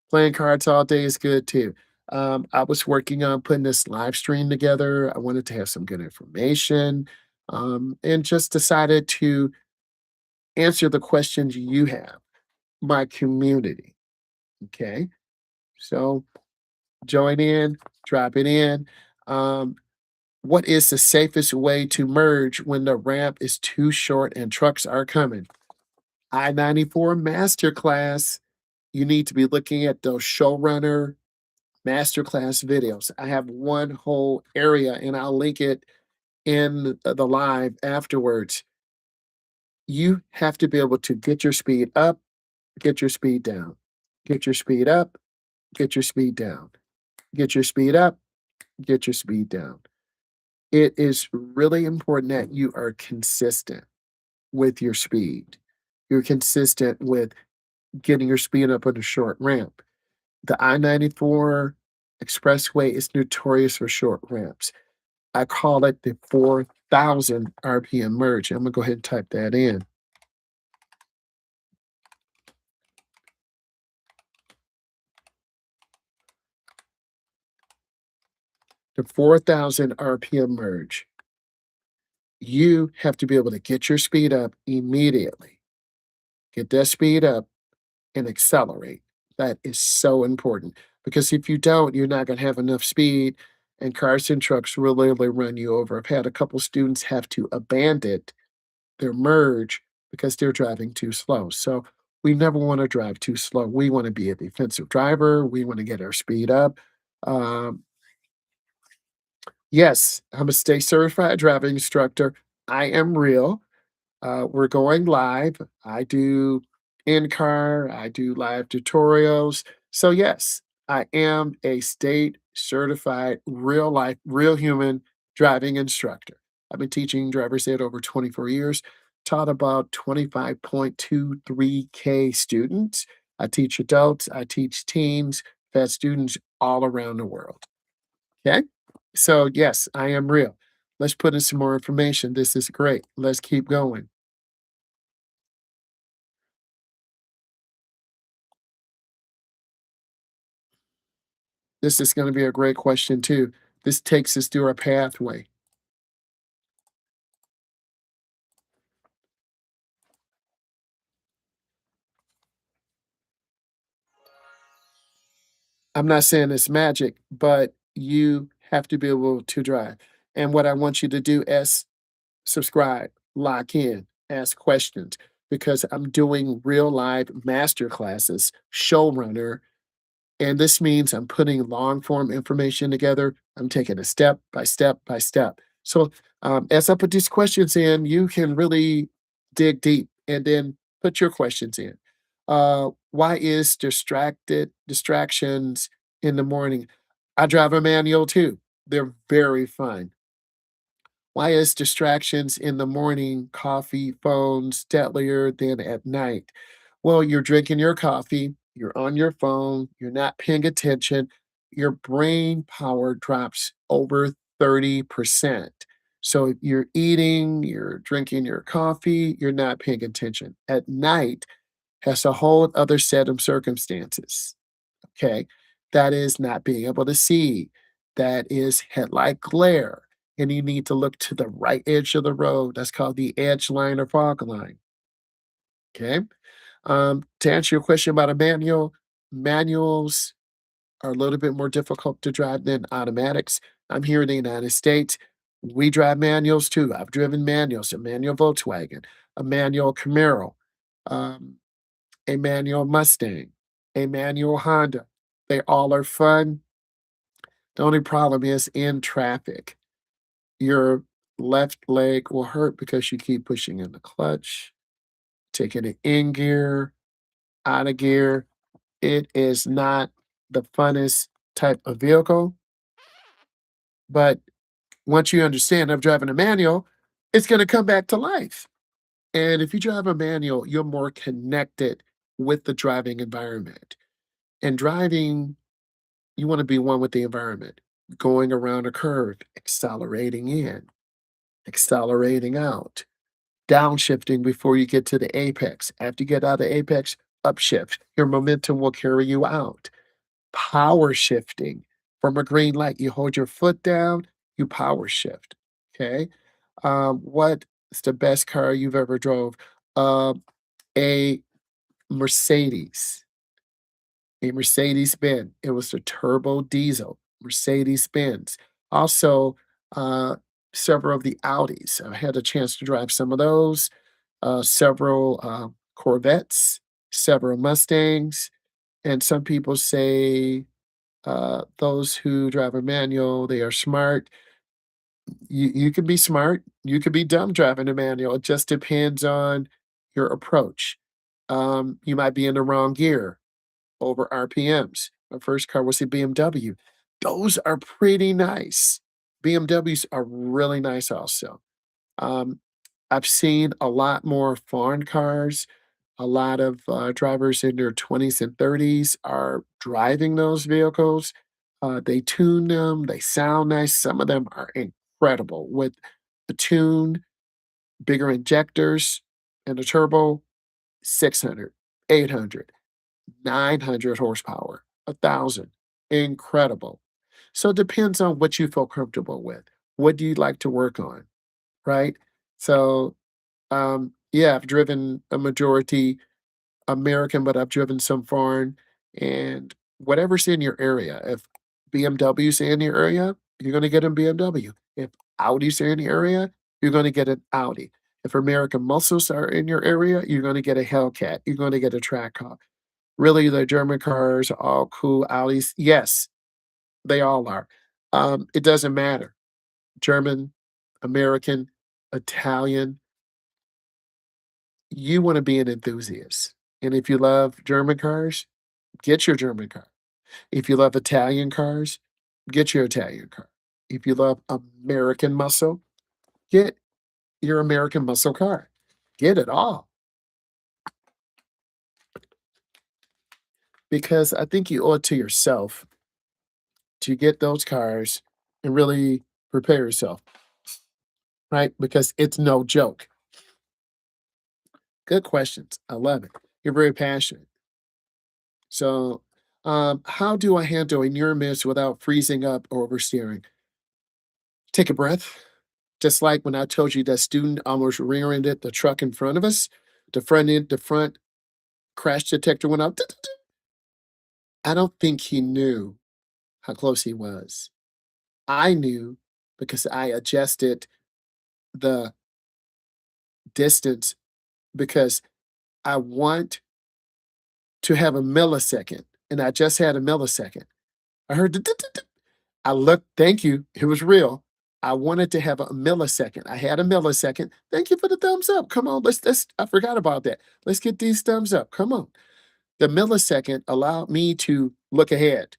Playing cards all day is good too. I was working on putting this live stream together. I wanted to have some good information, and just decided to answer the questions you have, my community. Okay. So join in, drop it in. Um, what is the safest way to merge when the ramp is too short and trucks are coming? I-94 Masterclass. You need to be looking at those showrunner masterclass videos. I have one whole area and I'll link it in the live afterwards. You have to be able to get your speed up, get your speed down, get your speed up, get your speed down, get your speed up, get your speed down. It is really important that you are consistent with your speed. You're consistent with getting your speed up on a short ramp. The I-94 expressway is notorious for short ramps. I call it the 4,000 RPM merge. I'm gonna go ahead and type that in. The 4,000 RPM merge. You have to be able to get your speed up immediately. Get that speed up and accelerate. That is so important because if you don't, you're not gonna have enough speed and cars and trucks will literally run you over. I've had a couple students have to abandon their merge because they're driving too slow. So we never want to drive too slow. We want to be a defensive driver. We want to get our speed up. Um, yes, I'm a state certified driving instructor. I am real. We're going live. I do in-car, I do live tutorials. So yes, I am a state certified real life, real human driving instructor. I've been teaching driver's ed over 24 years, taught about 25.23K students. I teach adults, I teach teens, I've had students all around the world. Okay? So yes, I am real. Let's put in some more information. This is great. Let's keep going. This is gonna be a great question too. This takes us through a pathway. I'm not saying it's magic, but you have to be able to drive. And what I want you to do is subscribe, lock in, ask questions, because I'm doing real live master classes, showrunner. And this means I'm putting long form information together. I'm taking it step by step by step. So as I put these questions in, you can really dig deep and then put your questions in. Why is distractions in the morning? I drive a manual too. They're very fun. Why is distractions in the morning, coffee, phones, deadlier than at night? Well, you're drinking your coffee, you're on your phone, you're not paying attention, your brain power drops over 30%. So if you're eating, you're drinking your coffee, you're not paying attention. At night has a whole other set of circumstances. Okay. That is not being able to see. That is headlight glare. And you need to look to the right edge of the road. That's called the edge line or fog line. Okay. To answer your question about a manual, manuals are a little bit more difficult to drive than automatics. I'm here in the United States. We drive manuals too. I've driven manuals, a manual Volkswagen, a manual Camaro. Um, a manual Mustang, a manual Honda. They all are fun. The only problem is in traffic, your left leg will hurt because you keep pushing in the clutch, taking it in gear, out of gear. It is not the funnest type of vehicle, but once you understand I'm driving a manual, it's going to come back to life. And if you drive a manual, you're more connected with the driving environment. And driving, you want to be one with the environment, going around a curve, accelerating in, accelerating out, downshifting before you get to the apex. After you get out of the apex, upshift. Your momentum will carry you out. Power shifting from a green light. You hold your foot down, you power shift. Okay. What's the best car you've ever drove? A Mercedes, a Mercedes Benz. It was a turbo diesel Mercedes Benz. Also, uh, several of the Audis. I had a chance to drive some of those, several Corvettes, several Mustangs, and some people say those who drive a manual, they are smart. You can be smart, you could be dumb driving a manual. It just depends on your approach. You might be in the wrong gear over RPMs. My first car was a BMW. Those are pretty nice. BMWs are really nice also. Um, I've seen a lot more foreign cars. A lot of drivers in their 20s and 30s are driving those vehicles. They tune them, they sound nice. Some of them are incredible with the tune, bigger injectors, and the turbo 600, 800, 900 horsepower, 1,000. Incredible. So it depends on what you feel comfortable with. What do you like to work on? Right? So, yeah, I've driven a majority American, but I've driven some foreign, and whatever's in your area. If BMW's in your area, you're gonna get a BMW. If Audis are in your area, you're gonna get an Audi. If American muscles are in your area, you're gonna get a Hellcat. You're gonna get a track car. Really, the German cars are all cool. Audis, yes, they all are. It doesn't matter. German, American, Italian, you want to be an enthusiast. And if you love German cars, get your German car. If you love Italian cars, get your Italian car. If you love American muscle, get your American muscle car. Get it all because I think you owe it to yourself to get those cars and really prepare yourself, right? Because it's no joke. Good questions. I love it. You're very passionate. So, how do I handle a near miss without freezing up or oversteering? Take a breath. Just like when I told you that student almost rear-ended the truck in front of us, the front crash detector went off. I don't think he knew how close he was. I knew because I adjusted the distance because I want to have a millisecond, and I just had a millisecond. I heard the. I looked, thank you. It was real. I wanted to have a millisecond. I had a millisecond. Thank you for the thumbs up. Come on, let's I forgot about that. Let's get these thumbs up. Come on. The millisecond allowed me to look ahead.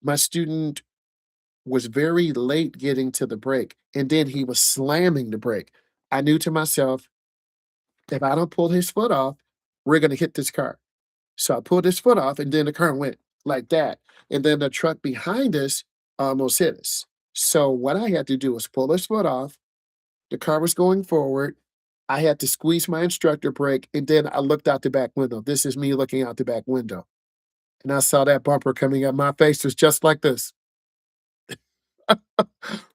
My student was very late getting to the brake, and then he was slamming the brake. I knew to myself, if I don't pull his foot off, we're gonna hit this car. So I pulled his foot off, and then the car went like that. And then the truck behind us almost hit us. So what I had to do was pull his foot off. The car was going forward. I had to squeeze my instructor brake, and then I looked out the back window. This is me looking out the back window. And I saw that bumper coming up. My face was just like this.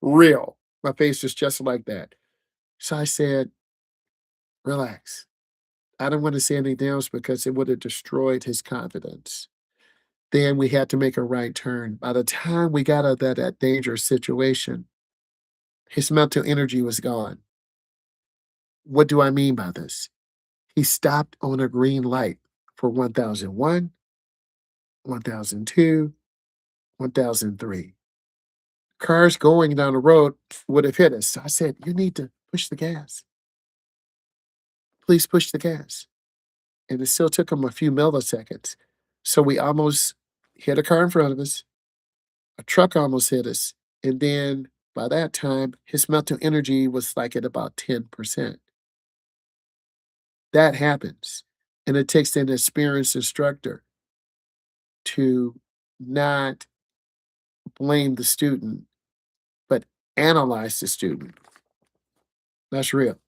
Real. My face was just like that. So I said, relax. I don't want to say anything else because it would have destroyed his confidence. Then we had to make a right turn. By the time we got out of that dangerous situation, his mental energy was gone. What do I mean by this? He stopped on a green light for 1001, 1002, 1003. Cars going down the road would have hit us. So I said, "You need to push the gas. Please push the gas." And it still took him a few milliseconds. So we almost hit a car in front of us. A truck almost hit us. And then by that time, his mental energy was like at about 10%. That happens. And it takes an experienced instructor to not blame the student, but analyze the student. That's real.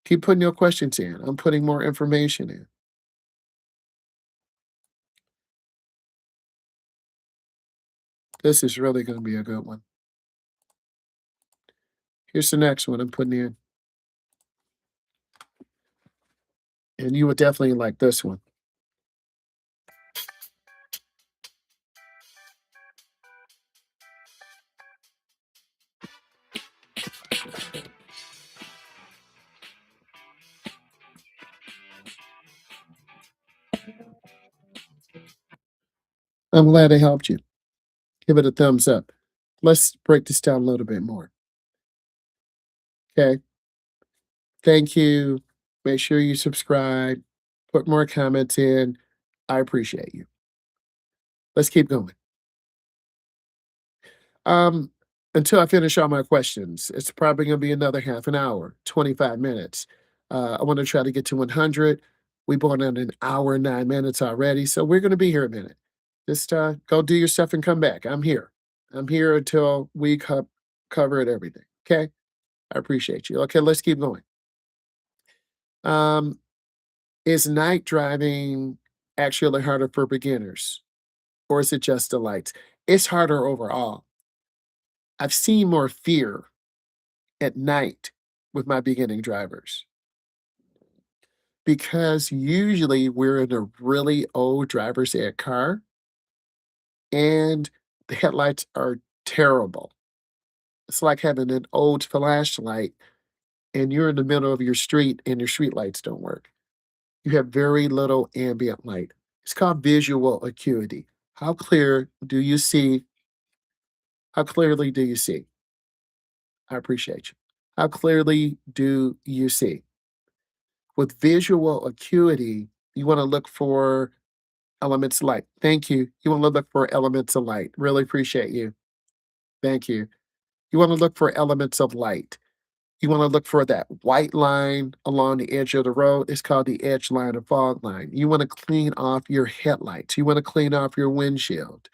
Keep putting your questions in. I'm putting more information in. This is really going to be a good one. Here's the next one I'm putting in. And you would definitely like this one. I'm glad I helped you. Give it a thumbs up. Let's break this down a little bit more. Okay. Thank you. Make sure you subscribe, put more comments in. I appreciate you. Let's keep going. Um, until I finish all my questions, it's probably going to be another half an hour, 25 minutes. I want to try to get to 100. We've been on an hour, 9 minutes already. So we're going to be here a minute. Just go do your stuff and come back. I'm here. I'm here until we cover it everything. Okay. I appreciate you. Okay. Let's keep going. Um, is night driving actually harder for beginners or is it just the lights? It's harder overall. I've seen more fear at night with my beginning drivers because usually we're in a really old driver's ed car and the headlights are terrible. It's like having an old flashlight and you're in the middle of your street and your street lights don't work. You have very little ambient light. It's called visual acuity. How clear do you see? How clearly do you see? I appreciate you. How clearly do you see? With visual acuity, you want to look for elements of light. Thank you. You want to look for elements of light. Really appreciate you. Thank you. You want to look for elements of light. You want to look for that white line along the edge of the road. It's called the edge line or fog line. You want to clean off your headlights. You want to clean off your windshield.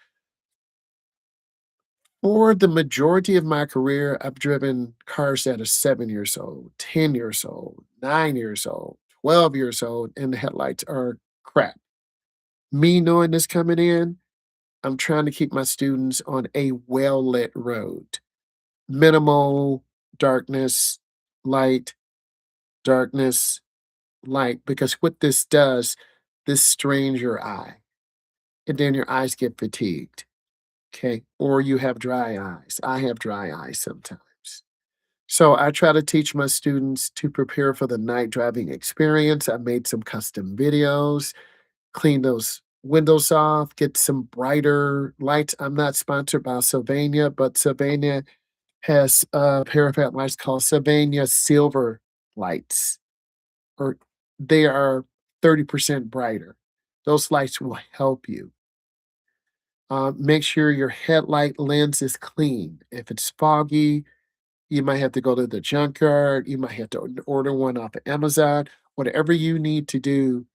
For the majority of my career, I've driven cars that are 7 years old, 10 years old, 9 years old, 12 years old, and the headlights are crap. Me knowing this coming in, I'm trying to keep my students on a well lit road. Minimal darkness, light, darkness, light, because what this does, this strains your eye, and then your eyes get fatigued. Okay. Or you have dry eyes. I have dry eyes sometimes. So I try to teach my students to prepare for the night driving experience. I made some custom videos, clean those windows off, get some brighter lights. I'm not sponsored by Sylvania, but Sylvania has a pair of headlights called Sylvania Silver lights, or they are 30% brighter. Those lights will help you. Make sure your headlight lens is clean. If it's foggy, you might have to go to the junkyard. You might have to order one off of Amazon. Whatever you need to do,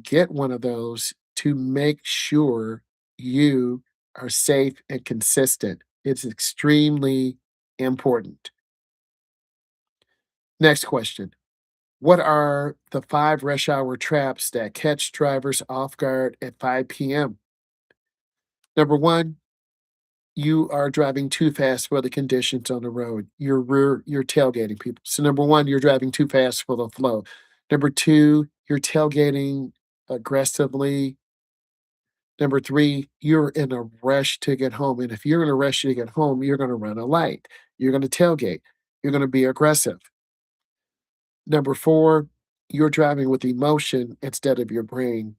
get one of those to make sure you are safe and consistent. It's extremely important. Next question. What are the 5 rush hour traps that catch drivers off guard at 5 p.m.? Number one, you are driving too fast for the conditions on the road. You're tailgating people. So number one, you're driving too fast for the flow. Number two, you're tailgating aggressively. Number three, you're in a rush to get home. And if you're in a rush to get home, you're going to run a light. You're going to tailgate. You're going to be aggressive. Number four, you're driving with emotion instead of your brain.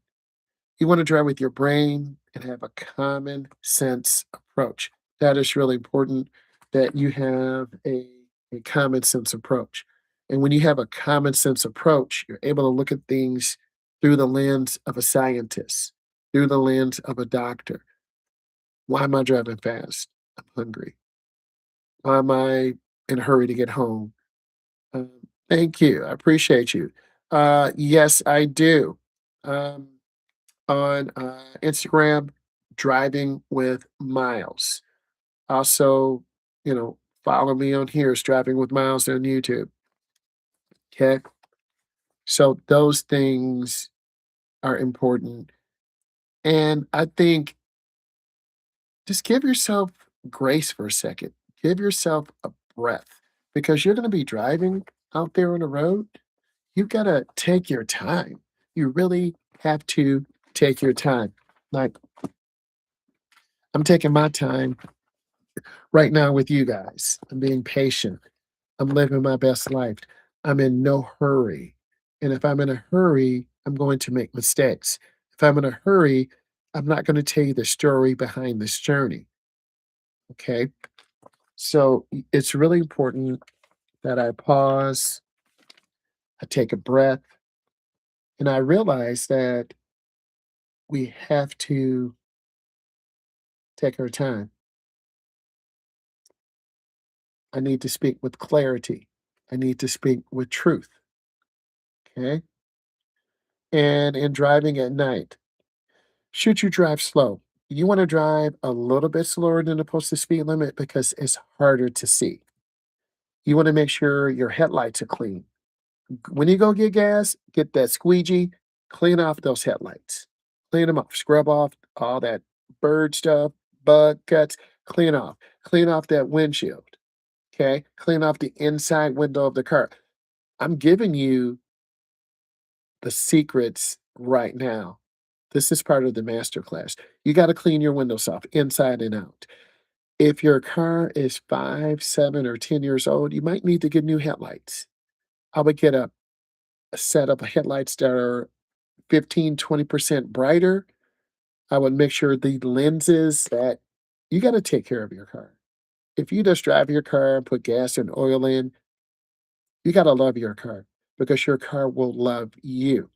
You want to drive with your brain and have a common sense approach. That is really important that you have a common sense approach. And when you have a common sense approach, you're able to look at things through the lens of a scientist, through the lens of a doctor. Why am I driving fast? I'm hungry. Why am I in a hurry to get home? Um, Thank you. I appreciate you. Yes, I do. Um, on Instagram, driving with Miles. Also, follow me on here. It's driving with Miles on YouTube. Okay. So those things are important. And I think just give yourself grace for a second. Give yourself a breath because you're going to be driving out there on the road. You got to take your time. You really have to take your time. Like, I'm taking my time right now with you guys. I'm being patient. I'm living my best life. I'm in no hurry. And if I'm in a hurry, I'm going to make mistakes. If I'm in a hurry, I'm not going to tell you the story behind this journey. Okay. So it's really important that I pause, I take a breath, and I realize that we have to take our time. I need to speak with clarity. I need to speak with truth. Okay. And in driving at night, should you drive slow? You want to drive a little bit slower than the posted speed limit because it's harder to see. You want to make sure your headlights are clean. When you go get gas, get that squeegee, clean off those headlights. Clean them off, scrub off all that bird stuff, bug cuts, clean off. Clean off that windshield. Okay. Clean off the inside window of the car. I'm giving you the secrets right now. This is part of the master class. You got to clean your windows off inside and out. If your car is 5, 7, or 10 years old, you might need to get new headlights. I would get a set of headlights that are 15, 20% brighter. I would make sure the lenses that you got to take care of your car. If you just drive your car and put gas and oil in, you got to love your car because your car will love you.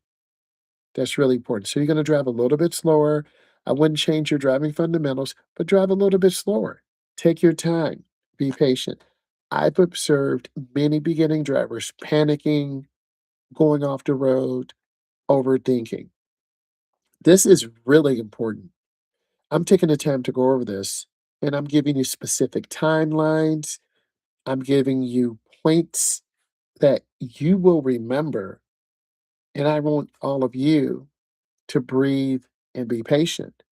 That's really important. So you're going to drive a little bit slower. I wouldn't change your driving fundamentals, but drive a little bit slower. Take your time. Be patient. I've observed many beginning drivers panicking, going off the road, overthinking. This is really important. I'm taking the time to go over this, and I'm giving you specific timelines. I'm giving you points that you will remember, and I want all of you to breathe and be patient.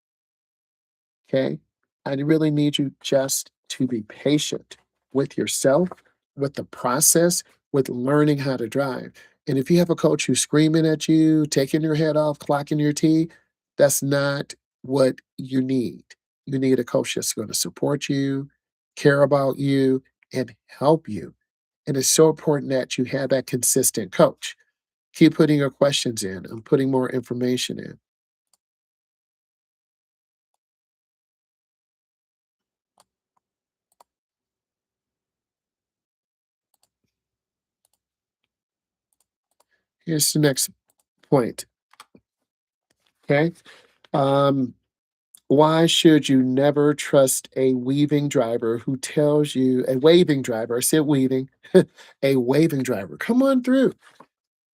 Okay. I really need you just to be patient with yourself, with the process, with learning how to drive. And if you have a coach who's screaming at you, taking your head off, clocking your T, that's not what you need. You need a coach that's going to support you, care about you, and help you. And it's so important that you have that consistent coach. Keep putting your questions in and putting more information in. Here's the next point. Okay. Um, why should you never trust a weaving driver who tells you a waving driver, I said weaving, a waving driver. Come on through.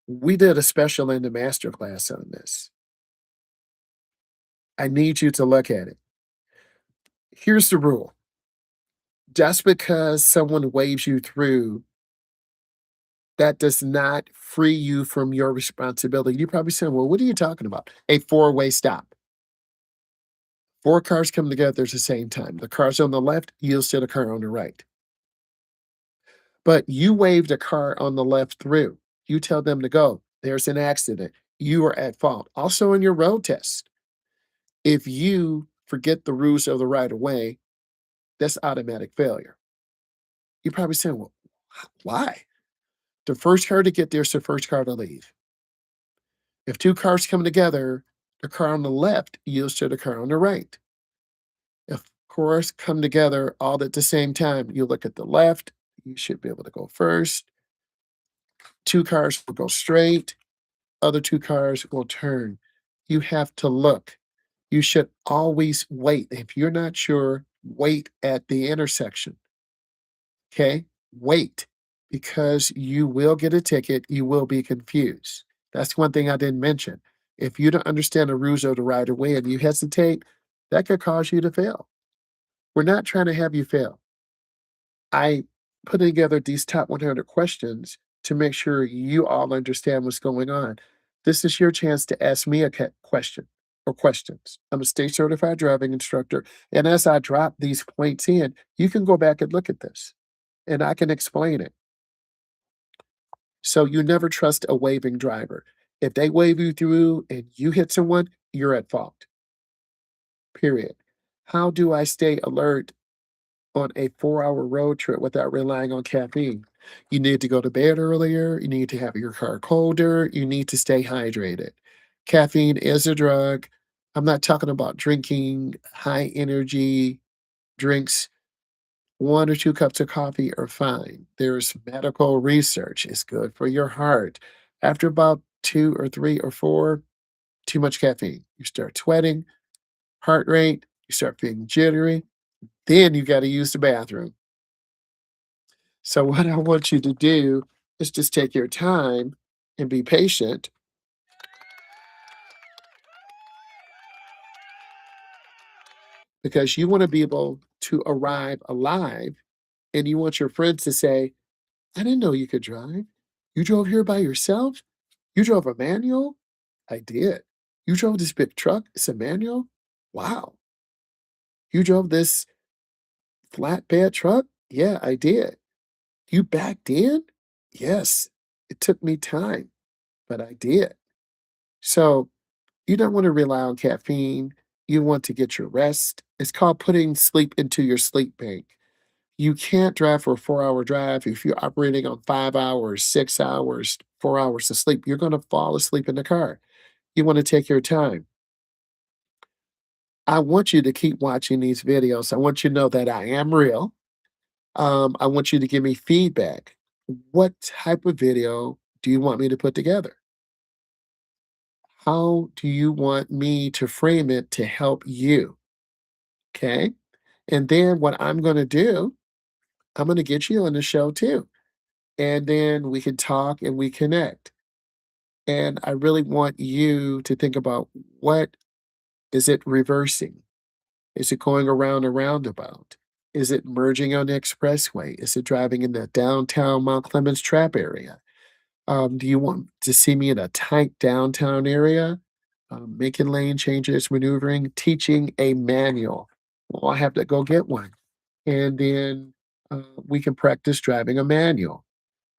We did a special in the master class on this. I need you to look at it. Here's the rule. Just because someone waves you through, that does not free you from your responsibility. You're probably saying, well, what are you talking about? A four-way stop. Four cars come together at the same time. The cars on the left yields to the car on the right. But you waved a car on the left through. You tell them to go. There's an accident. You are at fault. Also in your road test, if you forget the rules of the right of way, that's automatic failure. You're probably saying, well, why? The first car to get there is the first car to leave. If two cars come together, the car on the left yields to the car on the right. If cars come together all at the same time, you look at the left, you should be able to go first. Two cars will go straight, other two cars will turn. You have to look. You should always wait. If you're not sure, wait at the intersection. Okay? Wait, because you will get a ticket. You will be confused. That's one thing I didn't mention. If you don't understand the rules of the right of way and you hesitate, that could cause you to fail. We're not trying to have you fail. I put together these top 100 questions to make sure you all understand what's going on. This is your chance to ask me a question or questions. I'm a state certified driving instructor. And as I drop these points in, you can go back and look at this and I can explain it. So you never trust a waving driver. If they wave you through and you hit someone, you're at fault, period. How do I stay alert on a 4-hour road trip without relying on caffeine? You need to go to bed earlier, you need to have your car colder, you need to stay hydrated. Caffeine is a drug. I'm not talking about drinking high energy drinks. 1 or 2 cups of coffee are fine. There's medical research, it's good for your heart. After about 2 or 3 or 4, too much caffeine. You start sweating, heart rate, you start feeling jittery, then you gotta use the bathroom. So what I want you to do is just take your time and be patient because you want to be able to arrive alive and you want your friends to say, I didn't know you could drive. You drove here by yourself? You drove a manual? I did. You drove this big truck? It's a manual? Wow. You drove this flatbed truck? Yeah, I did. You backed in? Yes. It took me time, but I did. So you don't want to rely on caffeine. You want to get your rest. It's called putting sleep into your sleep bank. You can't drive for a 4-hour drive if you're operating on 5 hours, 6 hours, 4 hours of sleep. You're going to fall asleep in the car. You want to take your time. I want you to keep watching these videos. I want you to know that I am real. I want you to give me feedback. What type of video do you want me to put together? How do you want me to frame it to help you? Okay. And then what I'm going to do, I'm going to get you on the show too. And then we can talk and we connect. And I really want you to think about, what is it reversing? Is it going around a roundabout? Is it merging on the expressway? Is it driving in the downtown Mount Clemens trap area? Do you want to see me in a tight downtown area, making lane changes, maneuvering, teaching a manual? Well, I have to go get one. And then we can practice driving a manual.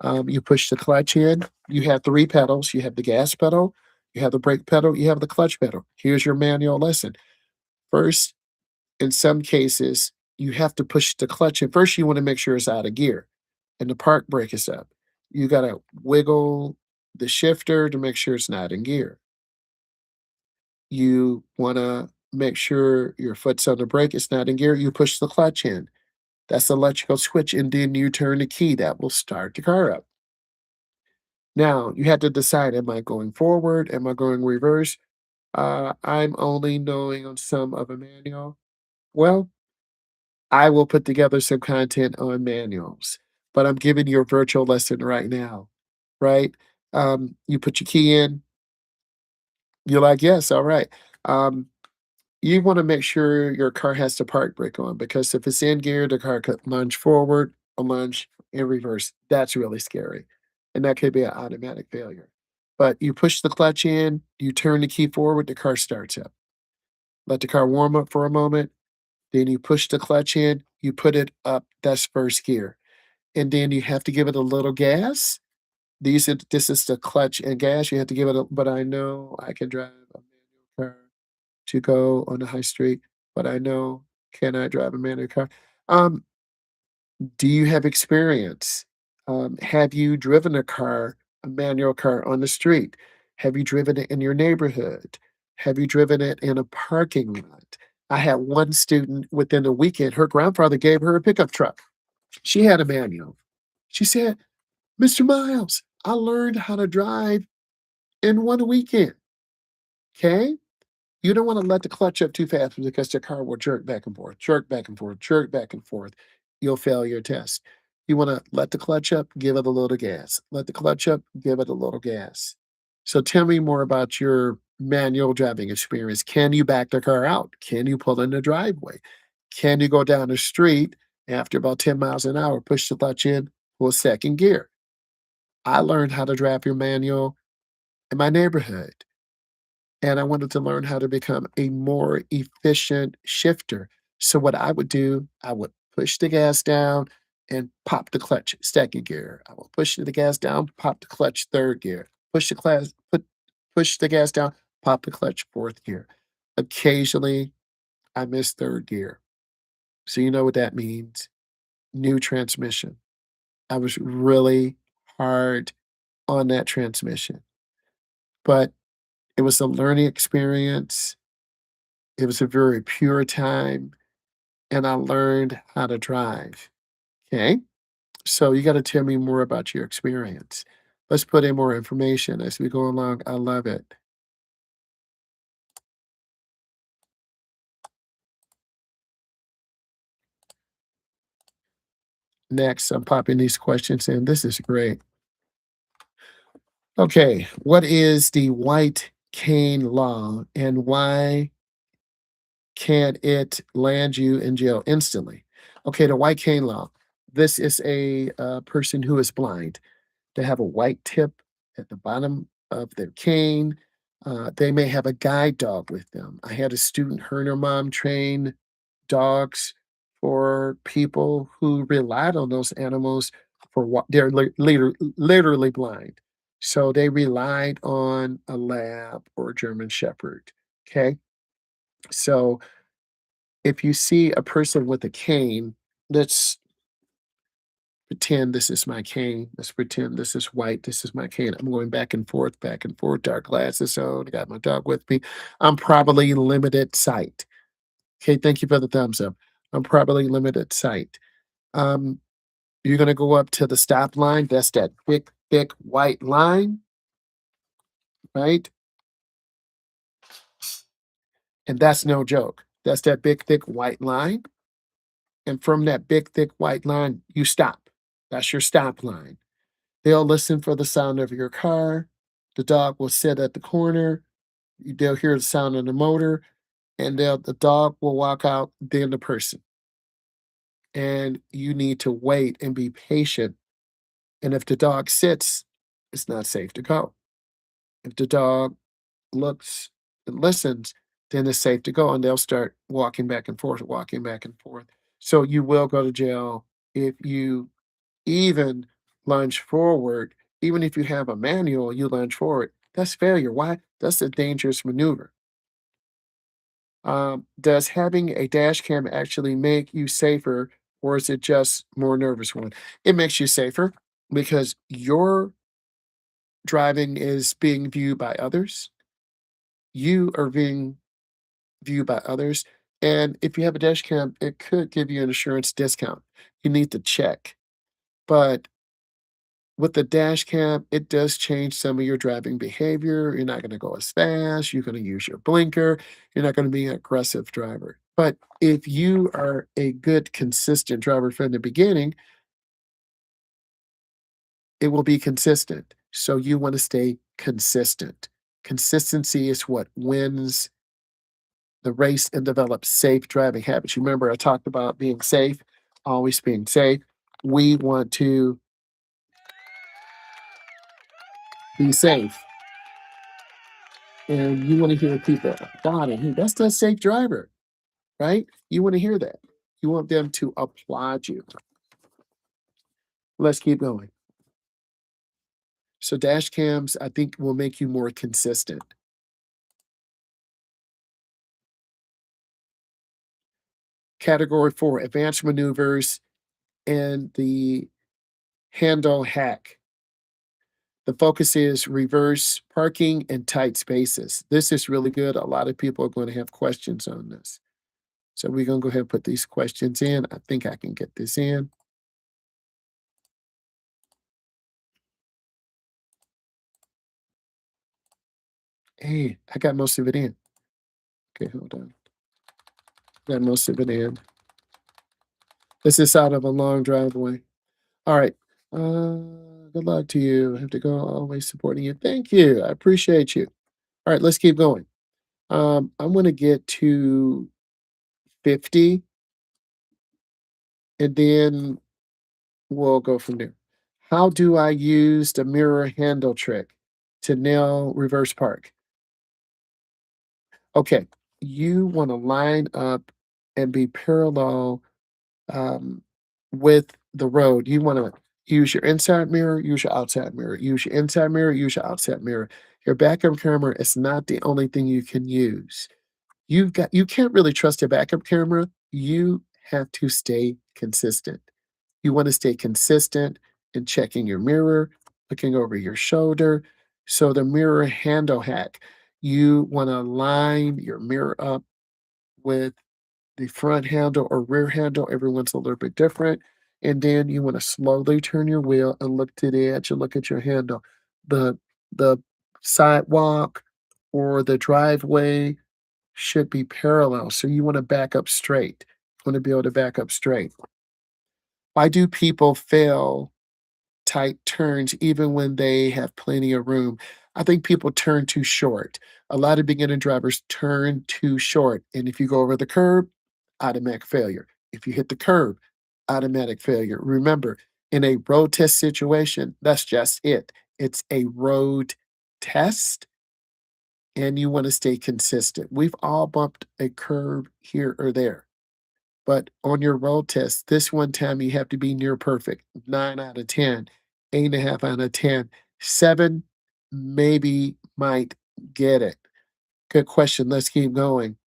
You push the clutch in. You have 3 pedals. You have the gas pedal, you have the brake pedal, you have the clutch pedal. Here's your manual lesson. First, in some cases, you have to push the clutch in. First, you want to make sure it's out of gear and the park brake is up. You got to wiggle the shifter to make sure it's not in gear. You want to make sure your foot's on the brake, it's not in gear. You push the clutch in. That's the electrical switch, and then you turn the key. That will start the car up. Now, you had to decide, am I going forward? Am I going reverse? I'm only knowing on some of a manual. Well, I will put together some content on manuals, but I'm giving you a virtual lesson right now, right? You put your key in, you're like, yes, all right. Um, you want to make sure your car has the park brake on, because if it's in gear, the car could lunge forward or lunge in reverse. That's really scary. And that could be an automatic failure. But you push the clutch in, you turn the key forward, the car starts up. Let the car warm up for a moment. Then you push the clutch in, you put it up. That's first gear. And then you have to give it a little gas. This is the clutch and gas. You have to give it a, but I know I can drive a manual car to go on the high street, but I know, can I drive a manual car? Um, do you have experience? Have you driven a manual car on the street? Have you driven it in your neighborhood? Have you driven it in a parking lot? I had one student within a weekend, her grandfather gave her a pickup truck. She had a manual. She said, Mr. Miles, I learned how to drive in one weekend. Okay. You don't want to let the clutch up too fast because the car will jerk back and forth, jerk back and forth, jerk back and forth. You'll fail your test. You want to let the clutch up, give it a little gas. Let the clutch up, give it a little gas. So tell me more about your manual driving experience. Can you back the car out? Can you pull in the driveway? Can you go down the street after about 10 miles an hour, push the clutch in, pull second gear? I learned how to drive your manual in my neighborhood, and I wanted to learn how to become a more efficient shifter. So what I would do, I would push the gas down and pop the clutch second gear. I will push the gas down, pop the clutch third gear. Push the gas down, pop the clutch fourth gear. Occasionally, I miss third gear. So you know what that means? New transmission. I was really hard on that transmission, but it was a learning experience. It was a very pure time, and I learned how to drive. Okay. So you got to tell me more about your experience. Let's put in more information as we go along. I love it. Next, I'm popping these questions in. This is great. Okay. What is the white cane law and why can it land you in jail instantly? Okay. The white cane law. This is a person who is blind. They have a white tip at the bottom of their cane. They may have a guide dog with them. I had a student, her and her mom train dogs for people who relied on those animals for what they're literally blind. So they relied on a lab or a German Shepherd. Okay. So if you see a person with a cane, let's pretend this is my cane. Let's pretend this is white. This is my cane. I'm going back and forth, dark glasses on. I got my dog with me. I'm probably limited sight. Okay, thank you for the thumbs up. I'm probably limited sight. Um, you're gonna go up to the stop line. That's that big, thick white line, right? And that's no joke. That's that big, thick white line. And from that big, thick white line, you stop. That's your stop line. They'll listen for the sound of your car. The dog will sit at the corner. They'll hear the sound of the motor, and the dog will walk out, then the person. And you need to wait and be patient. And if the dog sits, it's not safe to go. If the dog looks and listens, then it's safe to go, and they'll start walking back and forth, walking back and forth. So you will go to jail if you even lunge forward. Even if you have a manual, you lunge forward. That's failure. Why? That's a dangerous maneuver. Does having a dash cam actually make you safer, or is it just more nervous one? It makes you safer because your driving is being viewed by others. You are being viewed by others. And if you have a dash cam, it could give you an insurance discount. You need to check. But with the dash cam, it does change some of your driving behavior. You're not going to go as fast. You're going to use your blinker. You're not going to be an aggressive driver. But if you are a good, consistent driver from the beginning, it will be consistent. So you want to stay consistent. Consistency is what wins the race and develops safe driving habits. You remember I talked about being safe, always being safe. We want to be safe. And you want to hear people, God, that's the safe driver, right? You want to hear that. You want them to applaud you. Let's keep going. So dash cams, I think, will make you more consistent. Category 4, advanced maneuvers and the handle hack. The focus is reverse parking and tight spaces. This is really good. A lot of people are going to have questions on this. So we're going to go ahead and put these questions in. I think I can get this in. Hey, I got most of it in. Okay, hold on. Got most of it in. This is out of a long driveway. All right. Good luck to you. I have to go, always supporting you. Thank you. I appreciate you. All right, let's keep going. I'm going to get to 50 and then we'll go from there. How do I use the mirror handle trick to nail reverse park? Okay, you want to line up and be parallel um, with the road. You want to use your inside mirror, use your outside mirror, use your inside mirror, use your outside mirror. Your backup camera is not the only thing you can use. You can't really trust a backup camera. You have to stay consistent. You want to stay consistent in checking your mirror, looking over your shoulder. So the mirror handle hack, you want to line your mirror up with the front handle or rear handle. Everyone's a little bit different. And then you want to slowly turn your wheel and look to the edge and look at your handle. The sidewalk or the driveway should be parallel. So you want to back up straight. You want to be able to back up straight. Why do people fail tight turns even when they have plenty of room? I think people turn too short. A lot of beginner drivers turn too short. And if you go over the curb, automatic failure. If you hit the curb, automatic failure. Remember, in a road test situation, that's just it. It's a road test and you want to stay consistent. We've all bumped a curb here or there. But on your road test, this one time you have to be near perfect. 9 out of 10, 8.5 out of 10. 7 maybe might get it. Good question. Let's keep going.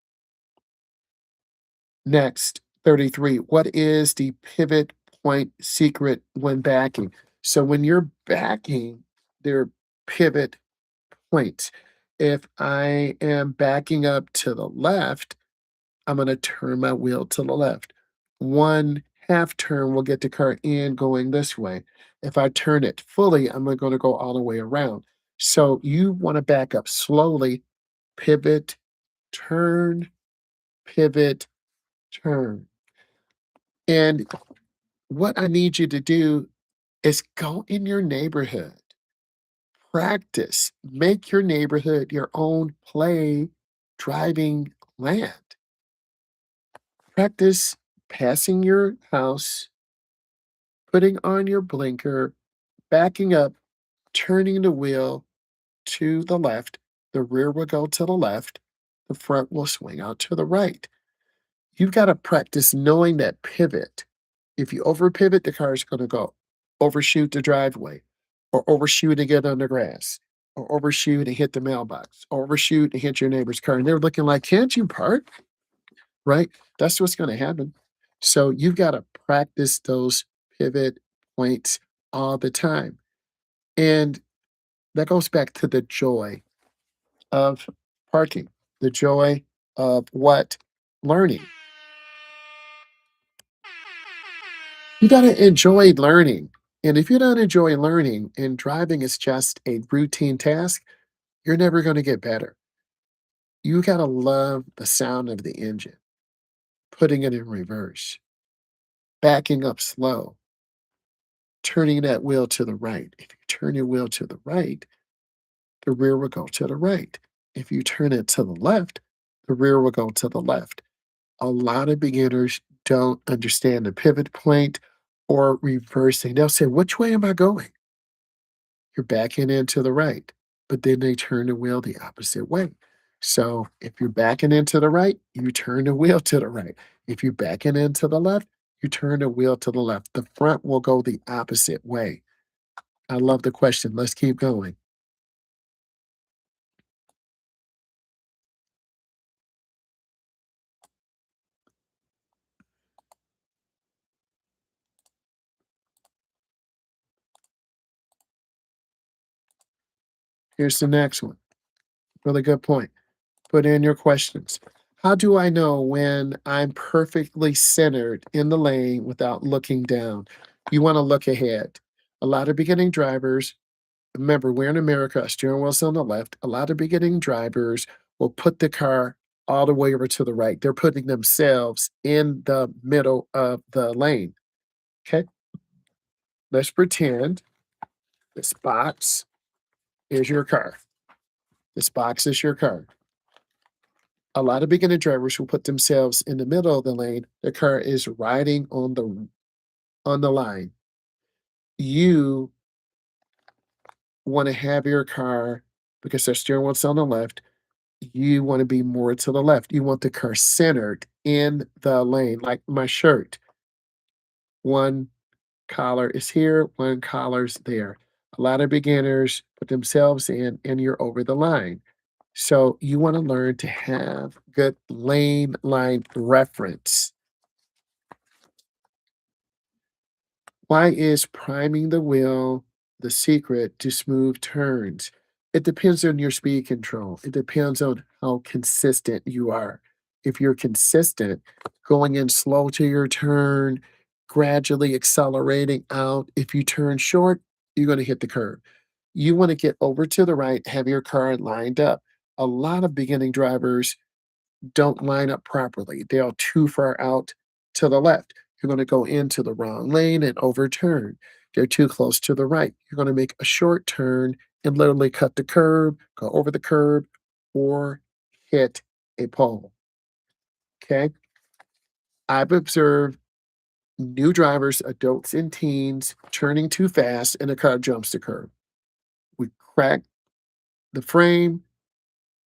Next, 33. What is the pivot point secret when backing? So when you're backing, there are pivot points. If I am backing up to the left, I'm going to turn my wheel to the left. One half turn will get the car in going this way. If I turn it fully, I'm going to go all the way around. So you want to back up slowly, pivot, turn, pivot, turn. And what I need you to do is go in your neighborhood, practice, make your neighborhood your own play driving land. Practice passing your house, putting on your blinker, backing up, turning the wheel to the left. The rear will go to the left. The front will swing out to the right. You've got to practice knowing that pivot. If you over pivot, the car is going to go overshoot the driveway, or overshoot and get on the grass, or overshoot and hit the mailbox, or overshoot and hit your neighbor's car. And they're looking like, can't you park? Right? That's what's going to happen. So you've got to practice those pivot points all the time. And that goes back to the joy of parking, the joy of what? Learning. You got to enjoy learning. And if you don't enjoy learning and driving is just a routine task, you're never going to get better. You got to love the sound of the engine, putting it in reverse, backing up slow, turning that wheel to the right. If you turn your wheel to the right, the rear will go to the right. If you turn it to the left, the rear will go to the left. A lot of beginners don't understand the pivot point or reversing. They'll say, which way am I going? You're backing into the right, but then they turn the wheel the opposite way. So if you're backing into the right, you turn the wheel to the right. If you're backing into the left, you turn the wheel to the left. The front will go the opposite way. I love the question. Let's keep going. Here's the next one. Really good point. Put in your questions. How do I know when I'm perfectly centered in the lane without looking down? You want to look ahead. A lot of beginning drivers, remember, we're in America, steering wheel's on the left. A lot of beginning drivers will put the car all the way over to the right. They're putting themselves in the middle of the lane. Okay, let's pretend this box is your car. This box is your car. A lot of beginner drivers who put themselves in the middle of the lane, the car is riding on the line. You want to have your car, because the steering wheel's on the left, you want to be more to the left. You want the car centered in the lane, like my shirt. One collar is here, one collar's there. A lot of beginners put themselves in and you're over the line. So you want to learn to have good lane line reference. Why is priming the wheel the secret to smooth turns? It depends on your speed control. It depends on how consistent you are. If you're consistent, going in slow to your turn, gradually accelerating out, if you turn short, you're going to hit the curb. You want to get over to the right, have your car lined up. A lot of beginning drivers don't line up properly. They are too far out to the left. You're going to go into the wrong lane and overturn. They're too close to the right. You're going to make a short turn and literally cut the curb, go over the curb, or hit a pole. Okay. I've observed new drivers, adults and teens, turning too fast and the car jumps the curb. We crack the frame,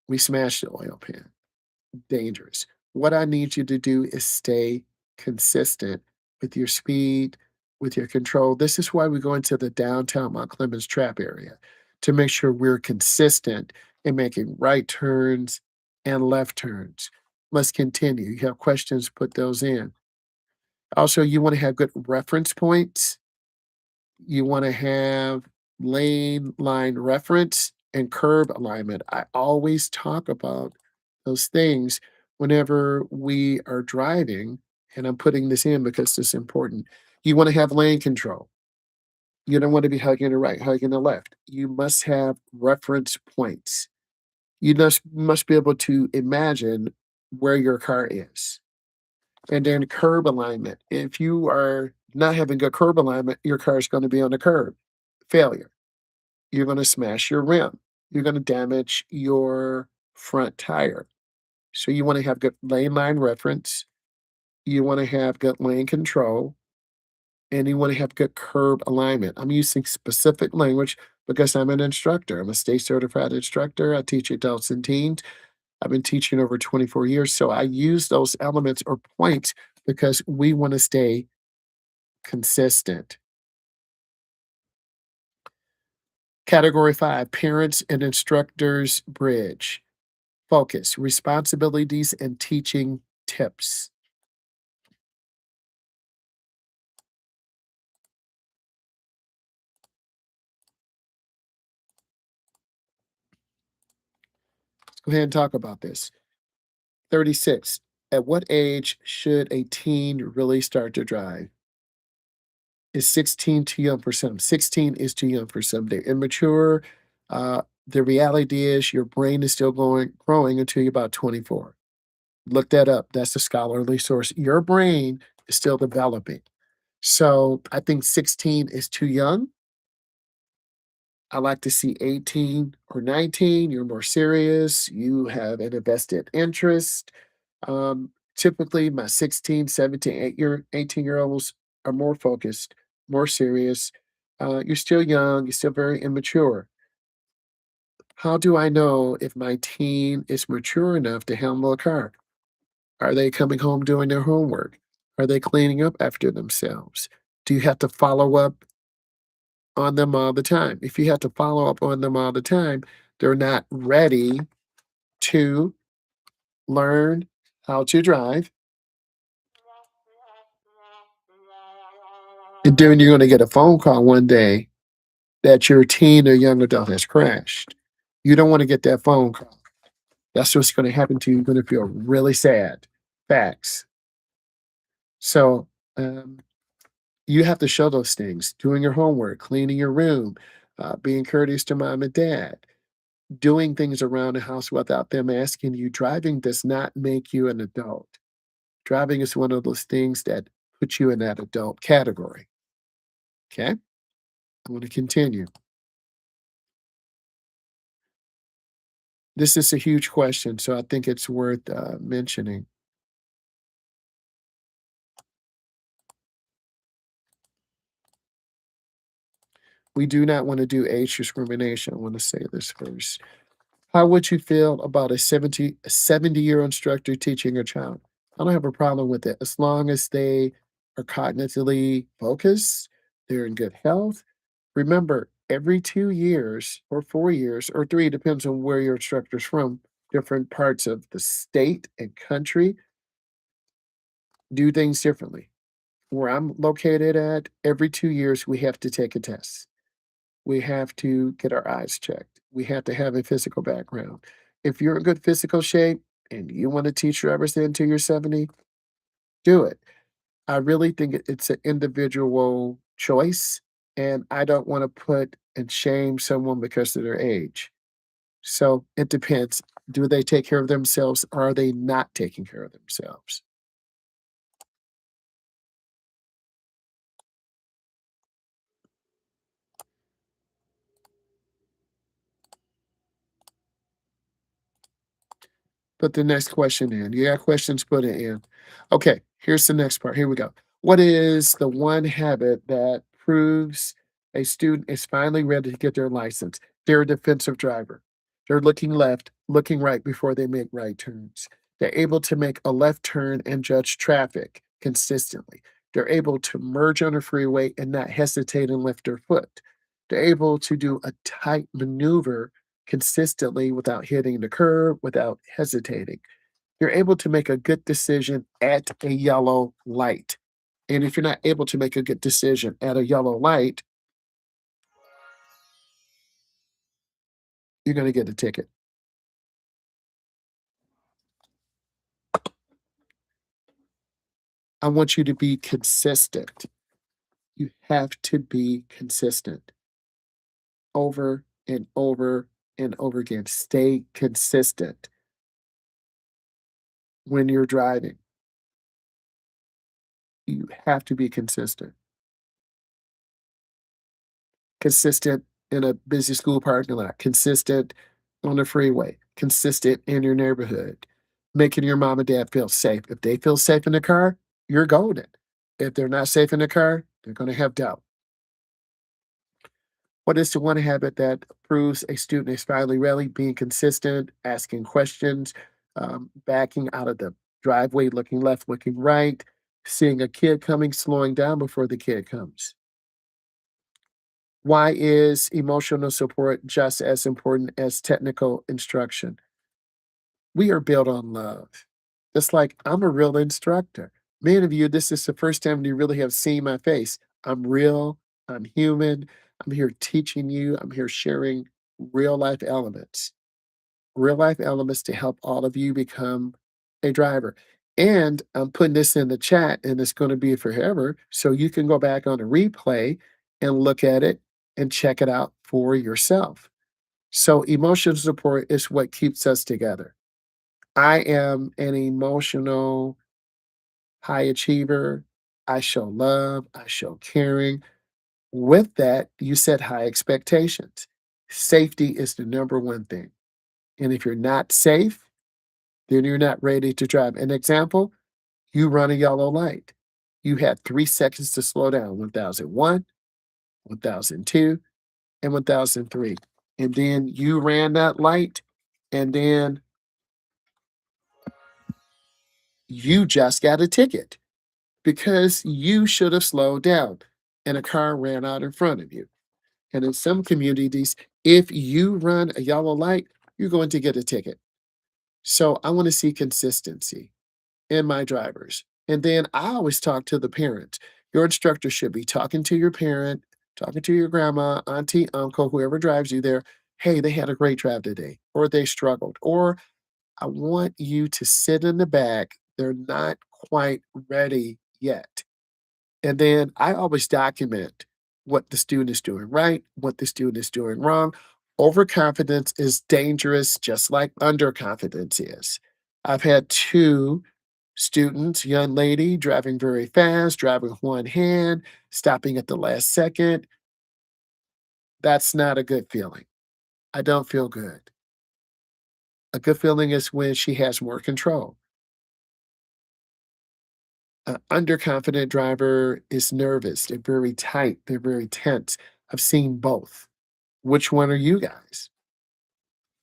we smash the oil pan. Dangerous. What I need you to do is stay consistent with your speed, with your control. This is why we go into the downtown Mount Clemens trap area, to make sure we're consistent in making right turns and left turns. Let's continue. You have questions, put those in. Also, you want to have good reference points. You want to have lane line reference and curb alignment. I always talk about those things whenever we are driving, and I'm putting this in because it's important. You want to have lane control. You don't want to be hugging the right, hugging the left. You must have reference points. You must be able to imagine where your car is. And then curb alignment. If you are not having good curb alignment, your car is going to be on the curb. Failure. You're going to smash your rim. You're going to damage your front tire. So you want to have good lane line reference. You want to have good lane control. And you want to have good curb alignment. I'm using specific language because I'm an instructor. I'm a state certified instructor. I teach adults and teens. I've been teaching over 24 years. So I use those elements or points because we want to stay consistent. Category 5, parents and instructors bridge. Focus, responsibilities, and teaching tips. Let's go ahead and talk about this. 36. At what age should a teen really start to drive? Is 16 too young for some? 16 is too young for some. They're immature. The reality is your brain is still growing until you're about 24. Look that up. That's a scholarly source. Your brain is still developing. So I think 16 is too young. I like to see 18 or 19. You're more serious. You have an invested interest. Typically, my 16, 17, 18-year-olds are more focused, more serious. You're still young. You're still very immature. How do I know if my teen is mature enough to handle a car? Are they coming home doing their homework? Are they cleaning up after themselves? Do you have to follow up on them all the time? If you have to follow up on them all the time, they're not ready to learn how to drive. And then you're going to get a phone call one day that your teen or young adult has crashed. You don't want to get that phone call. That's what's going to happen to you. You're going to feel really sad. Facts. So um, you have to show those things, doing your homework, cleaning your room, being courteous to mom and dad, doing things around the house without them asking you. Driving does not make you an adult. Driving is one of those things that put you in that adult category. Okay? I want to continue. This is a huge question, so I think it's worth mentioning. We do not want to do age discrimination. I want to say this first. How would you feel about a 70-year instructor teaching a child? I don't have a problem with it as long as they are cognitively focused, they're in good health. Remember, every 2 years or 4 years or three, depends on where your instructor's from, different parts of the state and country do things differently. Where I'm located at, every 2 years, we have to take a test. We have to get our eyes checked. We have to have a physical background. If you're in good physical shape and you want to teach drivers until you're 70, do it. I really think it's an individual choice, and I don't want to put and shame someone because of their age. So it depends. Do they take care of themselves? Or are they not taking care of themselves? Put the next question in. You got questions, put it in. Okay, here's the next part. Here we go. What is the one habit that proves a student is finally ready to get their license? They're a defensive driver. They're looking left, looking right before they make right turns. They're able to make a left turn and judge traffic consistently. They're able to merge on a freeway and not hesitate and lift their foot. They're able to do a tight maneuver consistently without hitting the curb, without hesitating. You're able to make a good decision at a yellow light. And if you're not able to make a good decision at a yellow light, you're going to get a ticket. I want you to be consistent. You have to be consistent over and over and over again. Stay consistent when you're driving. You have to be consistent. Consistent in a busy school parking lot, consistent on the freeway, consistent in your neighborhood, making your mom and dad feel safe. If they feel safe in the car, you're golden. If they're not safe in the car, they're going to have doubt. What is the one habit that proves a student is finally ready? Being consistent, asking questions, backing out of the driveway, looking left, looking right, seeing a kid coming, slowing down before the kid comes. Why is emotional support just as important as technical instruction? We are built on love. It's like I'm a real instructor. Many of you, this is the first time you really have seen my face. I'm real, I'm human, I'm here teaching you, I'm here sharing real life elements, real life elements to help all of you become a driver. And I'm putting this in the chat and it's going to be forever. So you can go back on a replay and look at it and check it out for yourself. So emotional support is what keeps us together. I am an emotional high achiever. I show love, I show caring. With that, you set high expectations. Safety is the number one thing. And if you're not safe, then you're not ready to drive. An example, you run a yellow light. You had 3 seconds to slow down 1001, 1002, and 1003. And then you ran that light, and then you just got a ticket because you should have slowed down and a car ran out in front of you. And in some communities, if you run a yellow light, you're going to get a ticket. So I want to see consistency in my drivers. And then I always talk to the parents. Your instructor should be talking to your parent, talking to your grandma, auntie, uncle, whoever drives you there. hey, they had a great drive today, or they struggled, or I want you to sit in the back. They're not quite ready yet. And then I always document what the student is doing right, what the student is doing wrong. Overconfidence is dangerous, just like underconfidence is. I've had two students, young lady driving very fast, driving with one hand, stopping at the last second. That's not a good feeling. I don't feel good. A good feeling is when she has more control. An underconfident driver is nervous. They're very tight. They're very tense. I've seen both. Which one are you guys?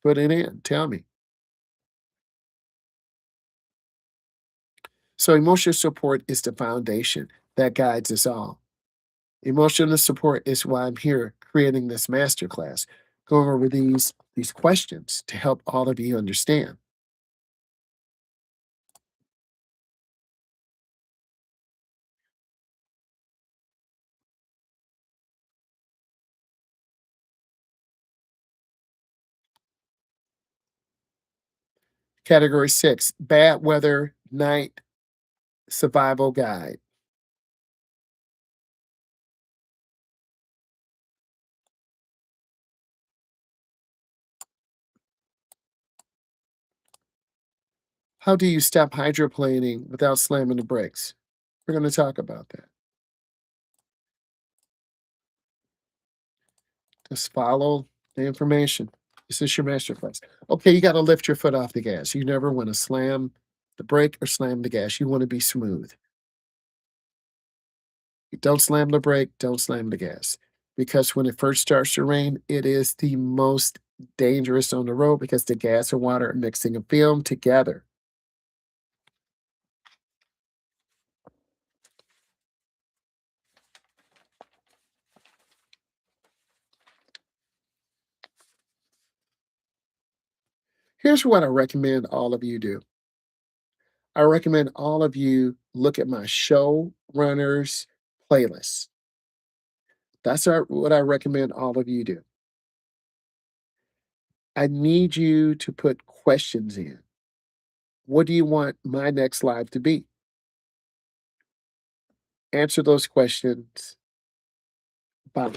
Put it in. Tell me. So, emotional support is the foundation that guides us all. Emotional support is why I'm here creating this masterclass, going over these questions to help all of you understand. Category 6, bad weather night survival guide. How do you stop hydroplaning without slamming the brakes? We're going to talk about that. Just follow the information. This is your masterclass. Okay, you got to lift your foot off the gas. You never want to slam the brake or slam the gas. You want to be smooth. Don't slam the brake, don't slam the gas. Because when it first starts to rain, it is the most dangerous on the road because the gas and water are mixing a film together. Here's what I recommend all of you do. I recommend all of you look at my show runners playlist. What I recommend all of you do. I need you to put questions in. What do you want my next live to be? Answer those questions by